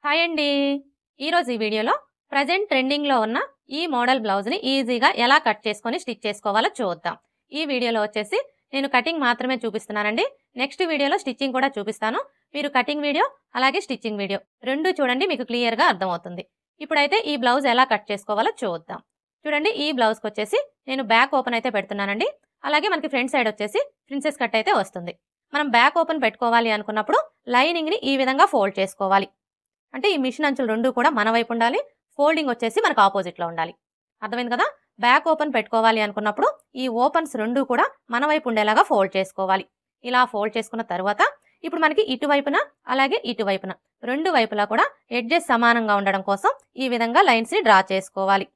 Hi అండి. ఈరోజు ఈ వీడియోలో ప్రెజెంట్ ట్రెండింగ్లో ఉన్న ఈ మోడల్ బ్లౌజ్ని ఈజీగా ఎలా కట్ చేసుకొని స్టిచ్ చేసుకోవాలో చూద్దాం. ఈ వీడియోలో వచ్చేసి నేను కటింగ్ మాత్రమే చూపిస్తున్నానండి. నెక్స్ట్ వీడియోలో స్టిచ్చింగ్ కూడా చూపిస్తాను. మీరు కటింగ్ వీడియో అలాగే స్టిచ్చింగ్ వీడియో రెండు చూడండి, మీకు క్లియర్గా అర్థమవుతుంది. ఇప్పుడైతే ఈ బ్లౌజ్ ఎలా కట్ చేసుకోవాలో చూద్దాం. చూడండి, ఈ బ్లౌజ్కి వచ్చేసి నేను బ్యాక్ ఓపెన్ అయితే పెడుతున్నానండి. అలాగే మనకి ఫ్రంట్ సైడ్ వచ్చేసి ప్రిన్సెస్ కట్ అయితే వస్తుంది. మనం బ్యాక్ ఓపెన్ పెట్టుకోవాలి అనుకున్నప్పుడు లైనింగ్ని ఈ విధంగా ఫోల్డ్ చేసుకోవాలి. అంటే ఈ మిషన్ అంచులు రెండు కూడా మన వైపు ఉండాలి, ఫోల్డింగ్ వచ్చేసి మనకు ఆపోజిట్లో ఉండాలి. అర్థమైంది కదా? బ్యాక్ ఓపెన్ పెట్టుకోవాలి అనుకున్నప్పుడు ఈ ఓపెన్స్ రెండు కూడా మన వైపు ఉండేలాగా ఫోల్డ్ చేసుకోవాలి. ఇలా ఫోల్డ్ చేసుకున్న తర్వాత ఇప్పుడు మనకి ఇటువైపున అలాగే ఇటువైపున రెండు వైపులా కూడా ఎడ్జెస్ సమానంగా ఉండడం కోసం ఈ విధంగా లైన్స్ని డ్రా చేసుకోవాలి.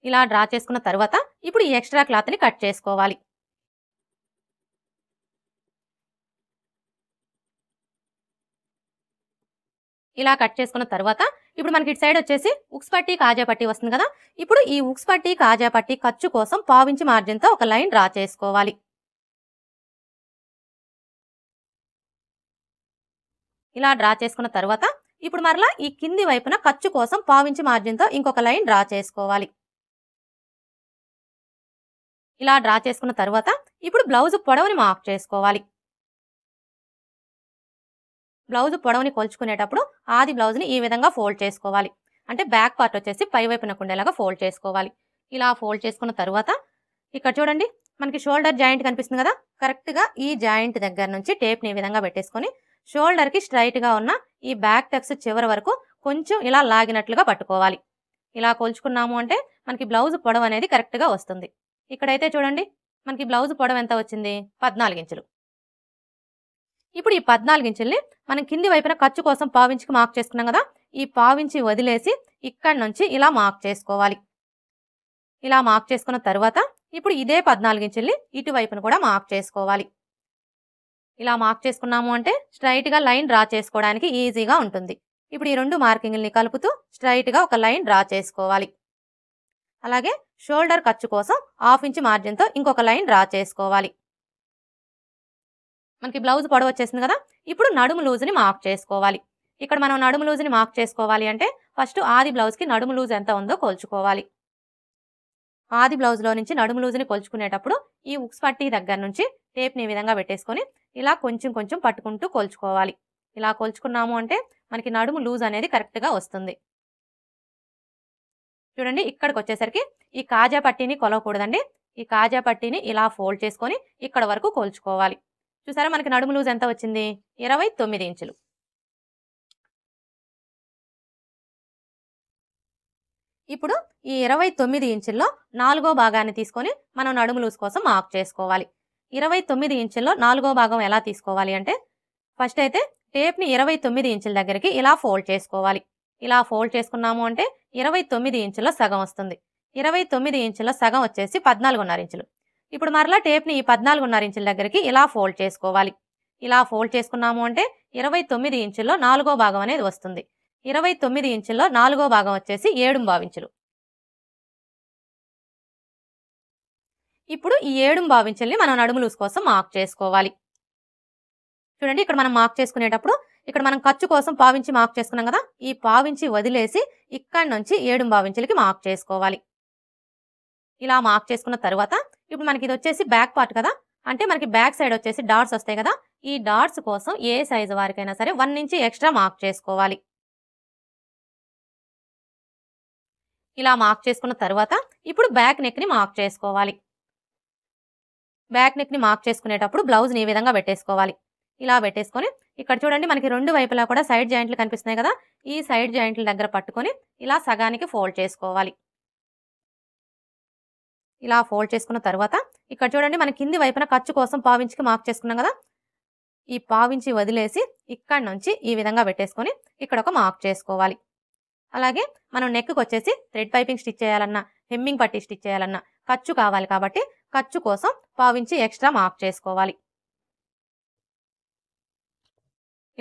ఇలా డ్రా చేసుకున్న తర్వాత ఇప్పుడు ఈ ఎక్స్ట్రా క్లాత్ని కట్ చేసుకోవాలి. ఇలా కట్ చేసుకున్న తర్వాత ఇప్పుడు మనకి ఇటు సైడ్ వచ్చేసి ఉక్స్ పట్టి కాజా పట్టి వస్తుంది కదా. ఇప్పుడు ఈ ఉక్స్ పట్టి కాజా పట్టి ఖర్చు కోసం 1/2 ఇంచ్ మార్జిన్తో ఒక లైన్ డ్రా చేసుకోవాలి. ఇలా డ్రా చేసుకున్న తర్వాత ఇప్పుడు మరలా ఈ కింది వైపున ఖర్చు కోసం 1/2 ఇంచ్ మార్జిన్తో ఇంకొక లైన్ డ్రా చేసుకోవాలి. ఇలా డ్రా చేసుకున్న తర్వాత ఇప్పుడు బ్లౌజ్ పొడవుని మార్క్ చేసుకోవాలి. బ్లౌజ్ పొడవుని కొలుచుకునేటప్పుడు ఆది బ్లౌజ్ని ఈ విధంగా ఫోల్డ్ చేసుకోవాలి. అంటే బ్యాక్ పార్ట్ వచ్చేసి పై వైపునకు ఉండేలాగా ఫోల్డ్ చేసుకోవాలి. ఇలా ఫోల్డ్ చేసుకున్న తర్వాత ఇక్కడ చూడండి, మనకి షోల్డర్ జాయింట్ కనిపిస్తుంది కదా. కరెక్ట్గా ఈ జాయింట్ దగ్గర నుంచి టేప్ని ఈ విధంగా పెట్టేసుకొని షోల్డర్కి స్ట్రైట్గా ఉన్న ఈ బ్యాక్ టక్స్ చివరి వరకు కొంచెం ఇలా లాగినట్లుగా పట్టుకోవాలి. ఇలా కొలుచుకున్నాము అంటే మనకి బ్లౌజ్ పొడవు అనేది కరెక్ట్గా వస్తుంది. ఇక్కడైతే చూడండి, మనకి బ్లౌజ్ పొడవు ఎంత వచ్చింది? 14 ఇంచులు. ఇప్పుడు ఈ 14 ఇంచుల్ని మనం కింది వైపున ఖర్చు కోసం 1/2 ఇంచుకి మార్క్ చేసుకున్నాం కదా. ఈ 1/2 ఇంచు వదిలేసి ఇక్కడి నుంచి ఇలా మార్క్ చేసుకోవాలి. ఇలా మార్క్ చేసుకున్న తర్వాత ఇప్పుడు ఇదే 14 ఇంచుల్ని ఇటువైపును కూడా మార్క్ చేసుకోవాలి. ఇలా మార్క్ చేసుకున్నాము అంటే స్ట్రైట్గా లైన్ డ్రా చేసుకోవడానికి ఈజీగా ఉంటుంది. ఇప్పుడు ఈ రెండు మార్కింగ్ని కలుపుతూ స్ట్రైట్గా ఒక లైన్ డ్రా చేసుకోవాలి. అలాగే షోల్డర్ ఖర్చు కోసం 1/2 ఇంచ్ మార్జిన్తో ఇంకొక లైన్ డ్రా చేసుకోవాలి. మనకి బ్లౌజ్ పొడవు వచ్చేసింది కదా. ఇప్పుడు నడుము లూజ్ని మార్క్ చేసుకోవాలి. ఇక్కడ మనం నడుము లూజ్ని మార్క్ చేసుకోవాలి అంటే ఫస్ట్ ఆది బ్లౌజ్కి నడుము లూజ్ ఎంత ఉందో కొలుచుకోవాలి. ఆది బ్లౌజ్లో నుంచి నడుము లూజ్ని కొలుచుకునేటప్పుడు ఈ ఉక్స్ పట్టీ దగ్గర నుంచి టేప్ని ఈ విధంగా పెట్టేసుకొని ఇలా కొంచెం కొంచెం పట్టుకుంటూ కొలుచుకోవాలి. ఇలా కొలుచుకున్నాము అంటే మనకి నడుము లూజ్ అనేది కరెక్ట్గా వస్తుంది. చూడండి, ఇక్కడికి వచ్చేసరికి ఈ కాజా పట్టీని కొలవకూడదండి. ఈ కాజా పట్టీని ఇలా ఫోల్డ్ చేసుకొని ఇక్కడ వరకు కొలుచుకోవాలి. చూసారా, మనకి నడుము లూజ్ ఎంత వచ్చింది? 29 ఇంచులు. ఇప్పుడు ఈ 29 ఇంచుల్లో 4వ భాగాన్ని తీసుకొని మనం నడుము లూజ్ కోసం మార్క్ చేసుకోవాలి. 29 ఇంచుల్లో 4వ భాగం ఎలా తీసుకోవాలి అంటే ఫస్ట్ అయితే టేప్ని 29 ఇంచుల దగ్గరికి ఇలా ఫోల్డ్ చేసుకోవాలి. ఇలా ఫోల్డ్ చేసుకున్నాము అంటే 29 ఇంచుల్లో సగం వస్తుంది. 29 ఇంచుల్లో సగం వచ్చేసి 14.5 ఇంచులు. ఇప్పుడు మరలా టేప్ని ఈ 14.5 ఇంచుల దగ్గరికి ఇలా ఫోల్డ్ చేసుకోవాలి. ఇలా ఫోల్డ్ చేసుకున్నాము అంటే 29 ఇంచుల్లో 4వ భాగం అనేది వస్తుంది. 29 ఇంచుల్లో 4వ భాగం వచ్చేసి 7.5 ఇంచులు. ఇప్పుడు ఈ 7.5 ఇంచుల్ని మనం నడుము లూజ్ కోసం మార్క్ చేసుకోవాలి. చూడండి, ఇక్కడ మనం మార్క్ చేసుకునేటప్పుడు ఇక్కడ మనం ఖర్చు కోసం 1/2 ఇంచు మార్క్ చేసుకున్నాం కదా. ఈ 1/2 ఇంచు వదిలేసి ఇక్కడి నుంచి 7.5 ఇంచులకి మార్క్ చేసుకోవాలి. ఇలా మార్క్ చేసుకున్న తర్వాత ఇప్పుడు మనకి ఇది వచ్చేసి బ్యాక్ పార్ట్ కదా. అంటే మనకి బ్యాక్ సైడ్ వచ్చేసి డాట్స్ వస్తాయి కదా. ఈ డాట్స్ కోసం ఏ సైజు వారికైనా సరే 1 ఇంచ్ ఎక్స్ట్రా మార్క్ చేసుకోవాలి. ఇలా మార్క్ చేసుకున్న తర్వాత ఇప్పుడు బ్యాక్ నెక్ని మార్క్ చేసుకోవాలి. బ్యాక్ నెక్ని మార్క్ చేసుకునేటప్పుడు బ్లౌజ్ని ఈ విధంగా పెట్టేసుకోవాలి. ఇలా పెట్టేసుకొని ఇక్కడ చూడండి, మనకి రెండు వైపులా కూడా సైడ్ జాయింట్లు కనిపిస్తున్నాయి కదా. ఈ సైడ్ జాయింట్ల దగ్గర పట్టుకొని ఇలా సగానికి ఫోల్డ్ చేసుకోవాలి. ఇలా ఫోల్డ్ చేసుకున్న తర్వాత ఇక్కడ చూడండి, మన కింది వైపున ఖర్చు కోసం 1/2 ఇంచుకి మార్క్ చేసుకున్నాం కదా. ఈ 1/2 ఇంచు వదిలేసి ఇక్కడి నుంచి ఈ విధంగా పెట్టేసుకొని ఇక్కడ ఒక మార్క్ చేసుకోవాలి. అలాగే మనం నెక్కి వచ్చేసి థ్రెడ్ పైపింగ్ స్టిచ్ చేయాలన్నా హెమ్మింగ్ పట్టి స్టిచ్ చేయాలన్నా ఖర్చు కావాలి కాబట్టి ఖర్చు కోసం 1/2 ఇంచు ఎక్స్ట్రా మార్క్ చేసుకోవాలి.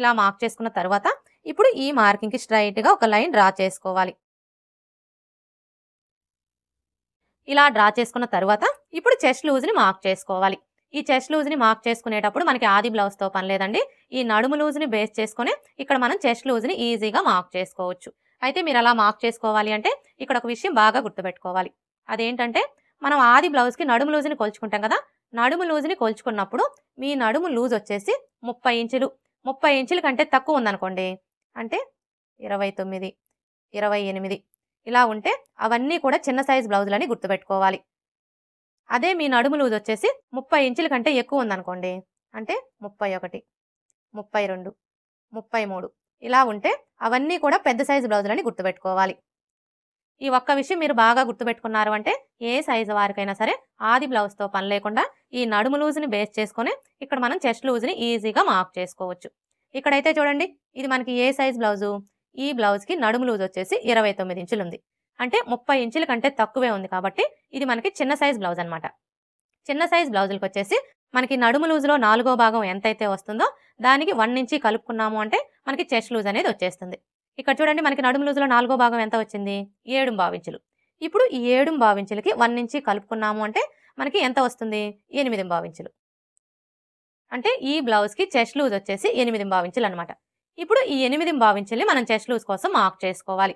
ఇలా మార్క్ చేసుకున్న తర్వాత ఇప్పుడు ఈ మార్కింగ్కి స్ట్రైట్గా ఒక లైన్ డ్రా చేసుకోవాలి. ఇలా డ్రా చేసుకున్న తర్వాత ఇప్పుడు చెస్ట్ లూజ్ని మార్క్ చేసుకోవాలి. ఈ చెస్ట్ లూజ్ని మార్క్ చేసుకునేటప్పుడు మనకి ఆది బ్లౌజ్తో పని లేదండి. ఈ నడుము లూజ్ని బేస్ చేసుకొని ఇక్కడ మనం చెస్ట్ లూజ్ని ఈజీగా మార్క్ చేసుకోవచ్చు. అయితే మీరు అలా మార్క్ చేసుకోవాలి అంటే ఇక్కడ ఒక విషయం బాగా గుర్తుపెట్టుకోవాలి. అదేంటంటే మనం ఆది బ్లౌజ్కి నడుము లూజ్ని కొలుచుకుంటాం కదా, నడుము లూజ్ని కొలుచుకున్నప్పుడు మీ నడుము లూజ్ వచ్చేసి 30 ఇంచులు, 30 ఇంచుల కంటే తక్కువ ఉందనుకోండి, అంటే 29, 28 ఇలా ఉంటే అవన్నీ కూడా చిన్న సైజ్ బ్లౌజులని గుర్తుపెట్టుకోవాలి. అదే మీ నడుము లూజ్ వచ్చేసి 30 ఇంచుల కంటే ఎక్కువ ఉందనుకోండి, అంటే 31, 32, 33 ఇలా ఉంటే అవన్నీ కూడా పెద్ద సైజు బ్లౌజులని గుర్తుపెట్టుకోవాలి. ఈ ఒక్క విషయం మీరు బాగా గుర్తుపెట్టుకున్నారు అంటే ఏ సైజు వారికైనా సరే ఆది బ్లౌజ్తో పని లేకుండా ఈ నడుము లూజ్ని బేస్ చేసుకొని ఇక్కడ మనం చెస్ట్ లూజ్ని ఈజీగా మార్క్ చేసుకోవచ్చు. ఇక్కడైతే చూడండి, ఇది మనకి ఏ సైజ్ బ్లౌజు, ఈ బ్లౌజ్కి నడుము లూజ్ వచ్చేసి 29 ఇంచులు ఉంది, అంటే 30 ఇంచుల కంటే తక్కువే ఉంది కాబట్టి ఇది మనకి చిన్న సైజ్ బ్లౌజ్ అనమాట. చిన్న సైజ్ బ్లౌజులకు వచ్చేసి మనకి నడుము లూజ్లో 4వ భాగం ఎంతైతే వస్తుందో దానికి 1 ఇంచి కలుపుకున్నాము అంటే మనకి చెస్ట్ లూజ్ అనేది వచ్చేస్తుంది. ఇక్కడ చూడండి, మనకి నడుము లూజ్లో 4వ భాగం ఎంత వచ్చింది, 7.5 ఇంచులు. ఇప్పుడు ఈ 7.5 ఇంచులకి 1 ఇంచి కలుపుకున్నాము అంటే మనకి ఎంత వస్తుంది, 8.5 ఇంచులు. అంటే ఈ బ్లౌజ్కి చెస్ట్ లూజ్ వచ్చేసి 8.5 ఇంచులు అనమాట. ఇప్పుడు ఈ 8.5 ఇంచుల్ని మనం చెస్ట్ లూజ్ కోసం మార్క్ చేసుకోవాలి.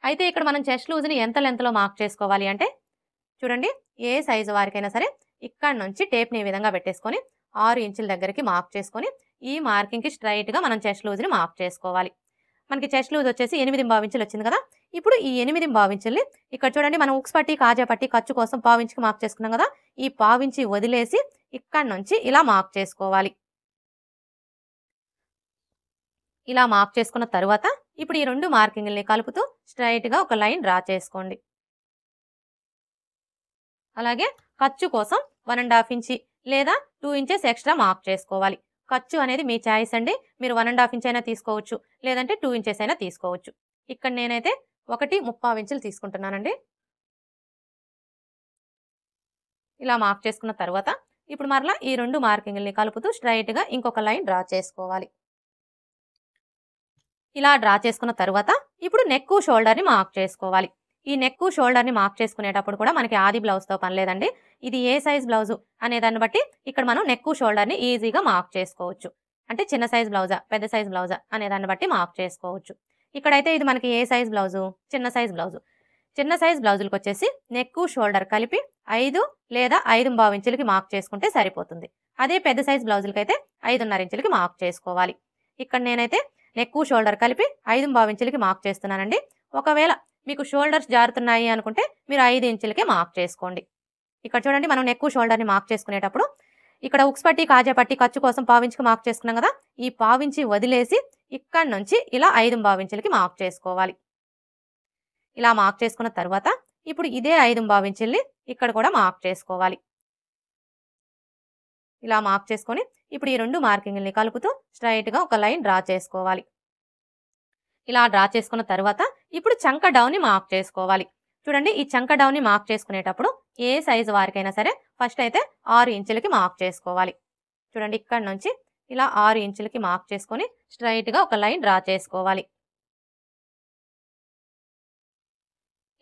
అయితే ఇక్కడ మనం చెస్ట్ లూజ్ని ఎంత లెంత్లో మార్క్ చేసుకోవాలి అంటే చూడండి, ఏ సైజు వారికైనా సరే ఇక్కడ నుంచి టేప్ని ఈ విధంగా పెట్టేసుకొని 6 ఇంచుల దగ్గరికి మార్క్ చేసుకొని ఈ మార్కింగ్కి స్ట్రైట్గా మనం చెస్ట్ లూజ్ని మార్క్ చేసుకోవాలి. మనకి చెస్ట్ లూజ్ వచ్చేసి 8.5 ఇంచులు వచ్చింది కదా. ఇప్పుడు ఈ 8.5 ఇంచుల్ని ఇక్కడ చూడండి, మనం ఉక్స్ పట్టి కాజా పట్టి ఖర్చు కోసం 1/4 ఇంచుకి మార్క్ చేసుకున్నాం కదా, ఈ 1/4 ఇంచి వదిలేసి ఇక్కడ నుంచి ఇలా మార్క్ చేసుకోవాలి. ఇలా మార్క్ చేసుకున్న తర్వాత ఇప్పుడు ఈ 2 మార్కింగ్ని కలుపుతూ స్ట్రైట్గా ఒక లైన్ డ్రా చేసుకోండి. అలాగే ఖర్చు కోసం 1.5 ఇంచి లేదా 2 ఇంచెస్ ఎక్స్ట్రా మార్క్ చేసుకోవాలి. ఖర్చు అనేది మీ చాయిస్ అండి, మీరు 1.5 ఇంచ్ అయినా తీసుకోవచ్చు, లేదంటే 2 ఇంచెస్ అయినా తీసుకోవచ్చు. ఇక్కడ నేనైతే 1.75 ఇంచులు తీసుకుంటున్నానండి. ఇలా మార్క్ చేసుకున్న తర్వాత ఇప్పుడు మరలా ఈ 2 మార్కింగ్ని కలుపుతూ స్ట్రైట్గా ఇంకొక లైన్ డ్రా చేసుకోవాలి. ఇలా డ్రా చేసుకున్న తర్వాత ఇప్పుడు నెక్ షోల్డర్ని మార్క్ చేసుకోవాలి. ఈ నెక్ షోల్డర్ని మార్క్ చేసుకునేటప్పుడు కూడా మనకి ఆది బ్లౌజ్తో పని లేదండి. ఇది ఏ సైజ్ బ్లౌజు అనే దాన్ని బట్టి ఇక్కడ మనం నెక్ షోల్డర్ని ఈజీగా మార్క్ చేసుకోవచ్చు. అంటే చిన్న సైజ్ బ్లౌజా పెద్ద సైజ్ బ్లౌజా అనే దాన్ని బట్టి మార్క్ చేసుకోవచ్చు. ఇక్కడైతే ఇది మనకి ఏ సైజ్ బ్లౌజు, చిన్న సైజ్ బ్లౌజు. చిన్న సైజ్ బ్లౌజులకు వచ్చేసి నెక్ షోల్డర్ కలిపి 5 లేదా 5.5 ఇంచులకి మార్క్ చేసుకుంటే సరిపోతుంది. అదే పెద్ద సైజ్ బ్లౌజులకి అయితే 5.5 ఇంచులకి మార్క్ చేసుకోవాలి. ఇక్కడ నేనైతే నెక్ షోల్డర్ కలిపి 5.5 ఇంచులకి మార్క్ చేస్తున్నానండి. ఒకవేళ మీకు షోల్డర్స్ జారుతున్నాయి అనుకుంటే మీరు 5 ఇంచులకే మార్క్ చేసుకోండి. ఇక్కడ చూడండి, మనం నెక్ షోల్డర్ని మార్క్ చేసుకునేటప్పుడు ఇక్కడ ఉక్స్ పట్టి కాజా పట్టి ఖర్చు కోసం 1/4 ఇంచుకి మార్క్ చేసుకున్నాం కదా, ఈ 1/4 ఇంచి వదిలేసి ఇక్కడ నుంచి ఇలా 5.5 ఇంచులకి మార్క్ చేసుకోవాలి. ఇలా మార్క్ చేసుకున్న తర్వాత ఇప్పుడు ఇదే 5.5 ఇంచుల్ని ఇక్కడ కూడా మార్క్ చేసుకోవాలి. ఇలా మార్క్ చేసుకొని ఇప్పుడు ఈ 2 మార్కింగ్ని కలుపుతూ స్ట్రైట్గా ఒక లైన్ డ్రా చేసుకోవాలి. ఇలా డ్రా చేసుకున్న తర్వాత ఇప్పుడు చంక డౌన్ని మార్క్ చేసుకోవాలి. చూడండి, ఈ చంక డౌన్ని మార్క్ చేసుకునేటప్పుడు ఏ సైజు వారికైనా సరే ఫస్ట్ అయితే 6 ఇంచులకి మార్క్ చేసుకోవాలి. చూడండి, ఇక్కడ నుంచి ఇలా 6 ఇంచులకి మార్క్ చేసుకొని స్ట్రైట్గా ఒక లైన్ డ్రా చేసుకోవాలి.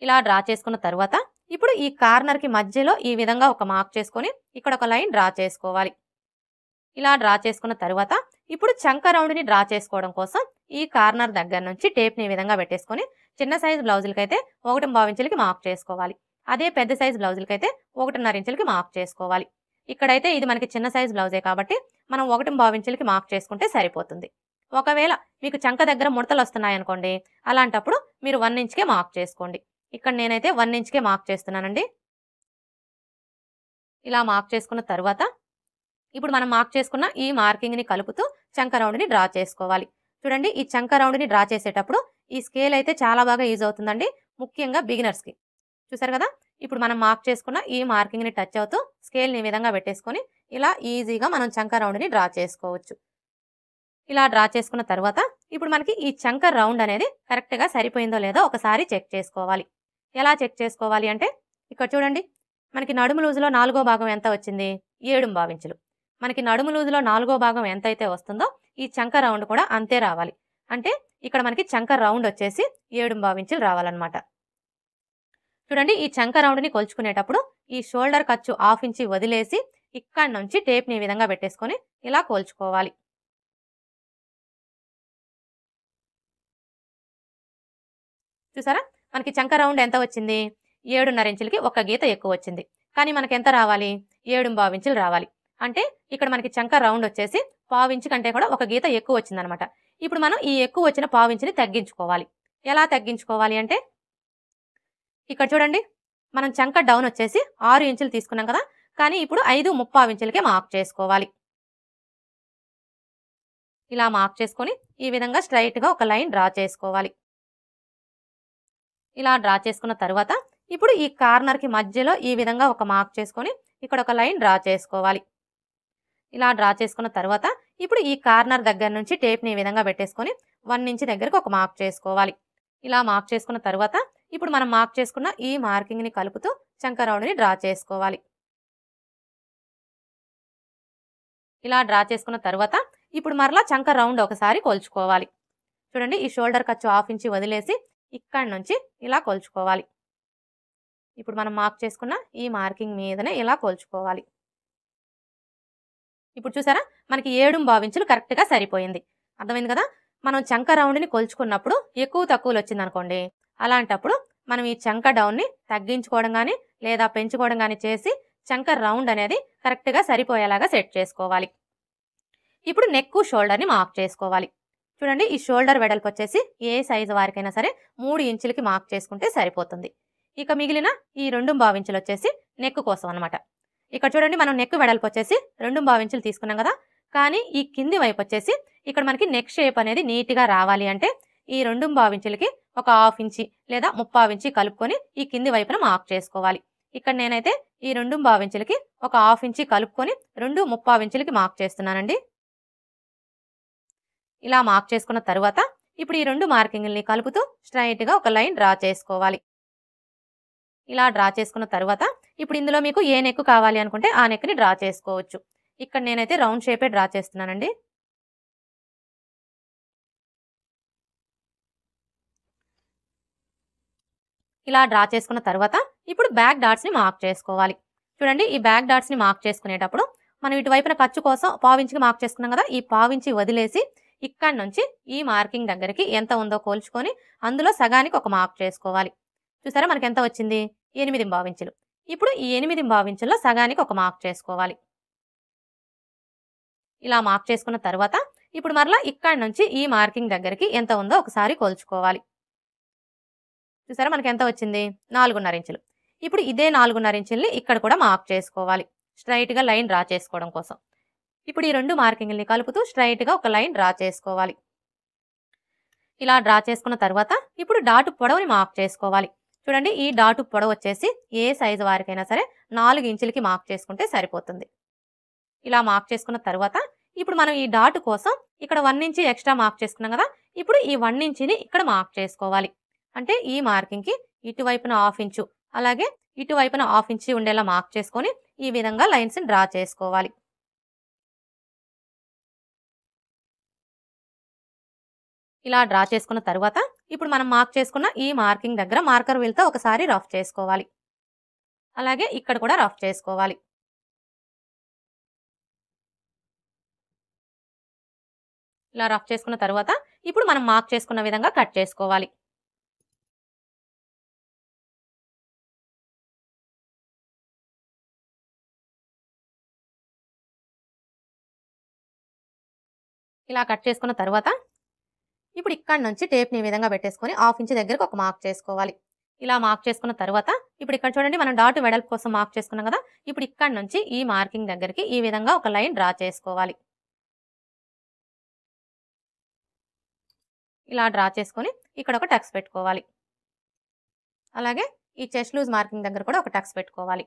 ఇలా డ్రా చేసుకున్న తర్వాత ఇప్పుడు ఈ కార్నర్కి మధ్యలో ఈ విధంగా ఒక మార్క్ చేసుకొని ఇక్కడ ఒక లైన్ డ్రా చేసుకోవాలి. ఇలా డ్రా చేసుకున్న తర్వాత ఇప్పుడు చంక రౌండ్ని డ్రా చేసుకోవడం కోసం ఈ కార్నర్ దగ్గర నుంచి టేప్ని ఈ విధంగా పెట్టేసుకొని చిన్న సైజ్ బ్లౌజులకైతే 1.5 ఇంచులకి మార్క్ చేసుకోవాలి. అదే పెద్ద సైజ్ బ్లౌజులకైతే 1.5 ఇంచులకి మార్క్ చేసుకోవాలి. ఇక్కడైతే ఇది మనకి చిన్న సైజ్ బ్లౌజే కాబట్టి మనం 1.5 ఇంచులకి మార్క్ చేసుకుంటే సరిపోతుంది. ఒకవేళ మీకు చంక దగ్గర ముడతలు వస్తున్నాయనుకోండి, అలాంటప్పుడు మీరు 1 ఇంచుకే మార్క్ చేసుకోండి. ఇక్కడ నేనైతే 1 ఇంచుకే మార్క్ చేస్తున్నానండి. ఇలా మార్క్ చేసుకున్న తర్వాత ఇప్పుడు మనం మార్క్ చేసుకున్న ఈ మార్కింగ్ని కలుపుతూ చంక రౌండ్ని డ్రా చేసుకోవాలి. చూడండి, ఈ చంక రౌండ్ని డ్రా చేసేటప్పుడు ఈ స్కేల్ అయితే చాలా బాగా యూజ్ అవుతుందండి, ముఖ్యంగా బిగినర్స్కి. చూసారు కదా, ఇప్పుడు మనం మార్క్ చేసుకున్న ఈ మార్కింగ్ని టచ్ అవుతూ స్కేల్ని ఈ విధంగా పెట్టేసుకొని ఇలా ఈజీగా మనం చంక రౌండ్ని డ్రా చేసుకోవచ్చు. ఇలా డ్రా చేసుకున్న తర్వాత ఇప్పుడు మనకి ఈ చంక రౌండ్ అనేది కరెక్ట్గా సరిపోయిందో లేదో ఒకసారి చెక్ చేసుకోవాలి. ఎలా చెక్ చేసుకోవాలి అంటే ఇక్కడ చూడండి, మనకి నడుము లూజులో 4వ భాగం ఎంత వచ్చింది, 7.5 ఇంచులు. మనకి నడుము లూజులో 4వ భాగం ఎంత అయితే వస్తుందో ఈ చంక రౌండ్ కూడా అంతే రావాలి. అంటే ఇక్కడ మనకి చంక రౌండ్ వచ్చేసి 7.5 ఇంచులు రావాలన్నమాట. చూడండి ఈ చంక రౌండ్ని కొలుచుకునేటప్పుడు ఈ షోల్డర్ ఖర్చు 1/2 ఇంచి వదిలేసి ఇక్కడ నుంచి టేప్ని ఈ విధంగా పెట్టేసుకొని ఇలా కోల్చుకోవాలి. చూసారా మనకి చంక రౌండ్ ఎంత వచ్చింది? 7.5 ఇంచులకి ఒక గీత ఎక్కువ వచ్చింది. కానీ మనకి ఎంత రావాలి? 7.25 ఇంచులు రావాలి. అంటే ఇక్కడ మనకి చంక రౌండ్ వచ్చేసి 1/4 ఇంచు కంటే కూడా ఒక గీత ఎక్కువ వచ్చిందనమాట. ఇప్పుడు మనం ఈ ఎక్కువ వచ్చిన 1/4 ఇంచుని తగ్గించుకోవాలి. ఎలా తగ్గించుకోవాలి అంటే ఇక్కడ చూడండి మనం చంక డౌన్ వచ్చేసి 6 ఇంచులు తీసుకున్నాం కదా, కానీ ఇప్పుడు 5.25 ఇంచులకే మార్క్ చేసుకోవాలి. ఇలా మార్క్ చేసుకొని ఈ విధంగా స్ట్రైట్గా ఒక లైన్ డ్రా చేసుకోవాలి. ఇలా డ్రా చేసుకున్న తర్వాత ఇప్పుడు ఈ కార్నర్కి మధ్యలో ఈ విధంగా ఒక మార్క్ చేసుకొని ఇక్కడ ఒక లైన్ డ్రా చేసుకోవాలి. ఇలా డ్రా చేసుకున్న తర్వాత ఇప్పుడు ఈ కార్నర్ దగ్గర నుంచి టేప్ని ఈ విధంగా పెట్టేసుకొని 1 ఇంచ్ దగ్గరకు ఒక మార్క్ చేసుకోవాలి. ఇలా మార్క్ చేసుకున్న తర్వాత ఇప్పుడు మనం మార్క్ చేసుకున్న ఈ మార్కింగ్ని కలుపుతూ చంక రౌండ్ని డ్రా చేసుకోవాలి. ఇలా డ్రా చేసుకున్న తర్వాత ఇప్పుడు మరలా చంక రౌండ్ ఒకసారి కొలుచుకోవాలి. చూడండి ఈ షోల్డర్ ఖర్చు 1/2 ఇంచి వదిలేసి ఇక్కడ నుంచి ఇలా కొలుచుకోవాలి. ఇప్పుడు మనం మార్క్ చేసుకున్న ఈ మార్కింగ్ మీదనే ఇలా కొలుచుకోవాలి. ఇప్పుడు చూసారా మనకి 7.25 ఇంచులు కరెక్ట్గా సరిపోయింది. అర్థమైంది కదా? మనం చంక రౌండ్ని కొలుచుకున్నప్పుడు ఎక్కువ తక్కువలు వచ్చింది అనుకోండి, అలాంటప్పుడు మనం ఈ చంక డౌన్ని తగ్గించుకోవడం కానీ లేదా పెంచుకోవడం కానీ చేసి చంక రౌండ్ అనేది కరెక్ట్గా సరిపోయేలాగా సెట్ చేసుకోవాలి. ఇప్పుడు నెక్ షోల్డర్ని మార్క్ చేసుకోవాలి. చూడండి ఈ షోల్డర్ వెడల్పు వచ్చేసి ఏ సైజు వారికైనా సరే 3 ఇంచులకి మార్క్ చేసుకుంటే సరిపోతుంది. ఇక మిగిలిన ఈ 2.25 ఇంచులు వచ్చేసి నెక్ కోసం అనమాట. ఇక్కడ చూడండి మనం నెక్ వెడల్పు వచ్చేసి 2.25 ఇంచులు తీసుకున్నాం కదా, కానీ ఈ కింది వైపు వచ్చేసి ఇక్కడ మనకి నెక్ షేప్ అనేది నీట్గా రావాలి అంటే ఈ 2.25 ఇంచులకి ఒక 1/2 ఇంచి లేదా 3/4 ఇంచి కలుపుకొని ఈ కింది వైపున మార్క్ చేసుకోవాలి. ఇక్కడ నేనైతే ఈ 2.25 ఇంచులకి ఒక 1/2 ఇంచి కలుపుకొని 2.3/4 ఇంచులకి మార్క్ చేస్తున్నానండి. ఇలా మార్క్ చేసుకున్న తర్వాత ఇప్పుడు ఈ 2 మార్కింగ్ని కలుపుతూ స్ట్రైట్గా ఒక లైన్ డ్రా చేసుకోవాలి. ఇలా డ్రా చేసుకున్న తర్వాత ఇప్పుడు ఇందులో మీకు ఏ నెక్ కావాలి అనుకుంటే ఆ నెక్ని డ్రా చేసుకోవచ్చు. ఇక్కడ నేనైతే రౌండ్ షేపే డ్రా చేస్తున్నానండి. ఇలా డ్రా చేసుకున్న తర్వాత ఇప్పుడు బ్యాక్ డాట్స్ని మార్క్ చేసుకోవాలి. చూడండి ఈ బ్యాక్ డాట్స్ని మార్క్ చేసుకునేటప్పుడు మనం ఇటువైపున ఖర్చు కోసం 1/4 ఇంచుకి మార్క్ చేసుకున్నాం కదా, ఈ 1/4 ఇంచి వదిలేసి ఇక్కడ నుంచి ఈ మార్కింగ్ దగ్గరికి ఎంత ఉందో కోల్చుకొని అందులో సగానికి ఒక మార్క్ చేసుకోవాలి. చూసారా మనకి ఎంత వచ్చింది? 8.25 ఇంచులు. ఇప్పుడు ఈ 8.25 ఇంచుల్లో సగానికి ఒక మార్క్ చేసుకోవాలి. ఇలా మార్క్ చేసుకున్న తర్వాత ఇప్పుడు మరలా ఇక్కడ నుంచి ఈ మార్కింగ్ దగ్గరికి ఎంత ఉందో ఒకసారి కోల్చుకోవాలి. చూసారా మనకి ఎంత వచ్చింది? 4.5 ఇంచులు. ఇప్పుడు ఇదే 4.5 ఇంచుల్ని ఇక్కడ కూడా మార్క్ చేసుకోవాలి స్ట్రైట్గా లైన్ డ్రా చేసుకోవడం కోసం. ఇప్పుడు ఈ 2 మార్కింగ్ని కలుపుతూ స్ట్రైట్గా ఒక లైన్ డ్రా చేసుకోవాలి. ఇలా డ్రా చేసుకున్న తర్వాత ఇప్పుడు డాటు పొడవుని మార్క్ చేసుకోవాలి. చూడండి ఈ డాటు పొడవు వచ్చేసి ఏ సైజు వారికైనా సరే 4 ఇంచులకి మార్క్ చేసుకుంటే సరిపోతుంది. ఇలా మార్క్ చేసుకున్న తర్వాత ఇప్పుడు మనం ఈ డాటు కోసం ఇక్కడ 1 ఇంచి ఎక్స్ట్రా మార్క్ చేసుకున్నాం కదా, ఇప్పుడు ఈ 1 ఇంచిని ఇక్కడ మార్క్ చేసుకోవాలి. అంటే ఈ మార్కింగ్కి ఇటువైపున 1/2 ఇంచు అలాగే ఇటువైపున 1/2 ఇంచి ఉండేలా మార్క్ చేసుకొని ఈ విధంగా లైన్స్ని డ్రా చేసుకోవాలి. ఇలా డ్రా చేసుకున్న తర్వాత ఇప్పుడు మనం మార్క్ చేసుకున్న ఈ మార్కింగ్ దగ్గర మార్కర్ వీల్తో ఒకసారి రఫ్ చేసుకోవాలి. అలాగే ఇక్కడ కూడా రఫ్ చేసుకోవాలి. ఇలా రఫ్ చేసుకున్న తర్వాత ఇప్పుడు మనం మార్క్ చేసుకున్న విధంగా కట్ చేసుకోవాలి. ఇలా కట్ చేసుకున్న తర్వాత ఇప్పుడు ఇక్కడ నుంచి టేప్ని ఈ విధంగా పెట్టేసుకొని 1/2 ఇంచ్ దగ్గరకు ఒక మార్క్ చేసుకోవాలి. ఇలా మార్క్ చేసుకున్న తర్వాత ఇప్పుడు ఇక్కడ చూడండి మనం డాట్ వెడల్పు కోసం మార్క్ చేసుకున్నాం కదా, ఇప్పుడు ఇక్కడ నుంచి ఈ మార్కింగ్ దగ్గరికి ఈ విధంగా ఒక లైన్ డ్రా చేసుకోవాలి. ఇలా డ్రా చేసుకొని ఇక్కడ ఒక టక్స్ పెట్టుకోవాలి. అలాగే ఈ చెస్ట్ లూజ్ మార్కింగ్ దగ్గర కూడా ఒక టక్స్ పెట్టుకోవాలి.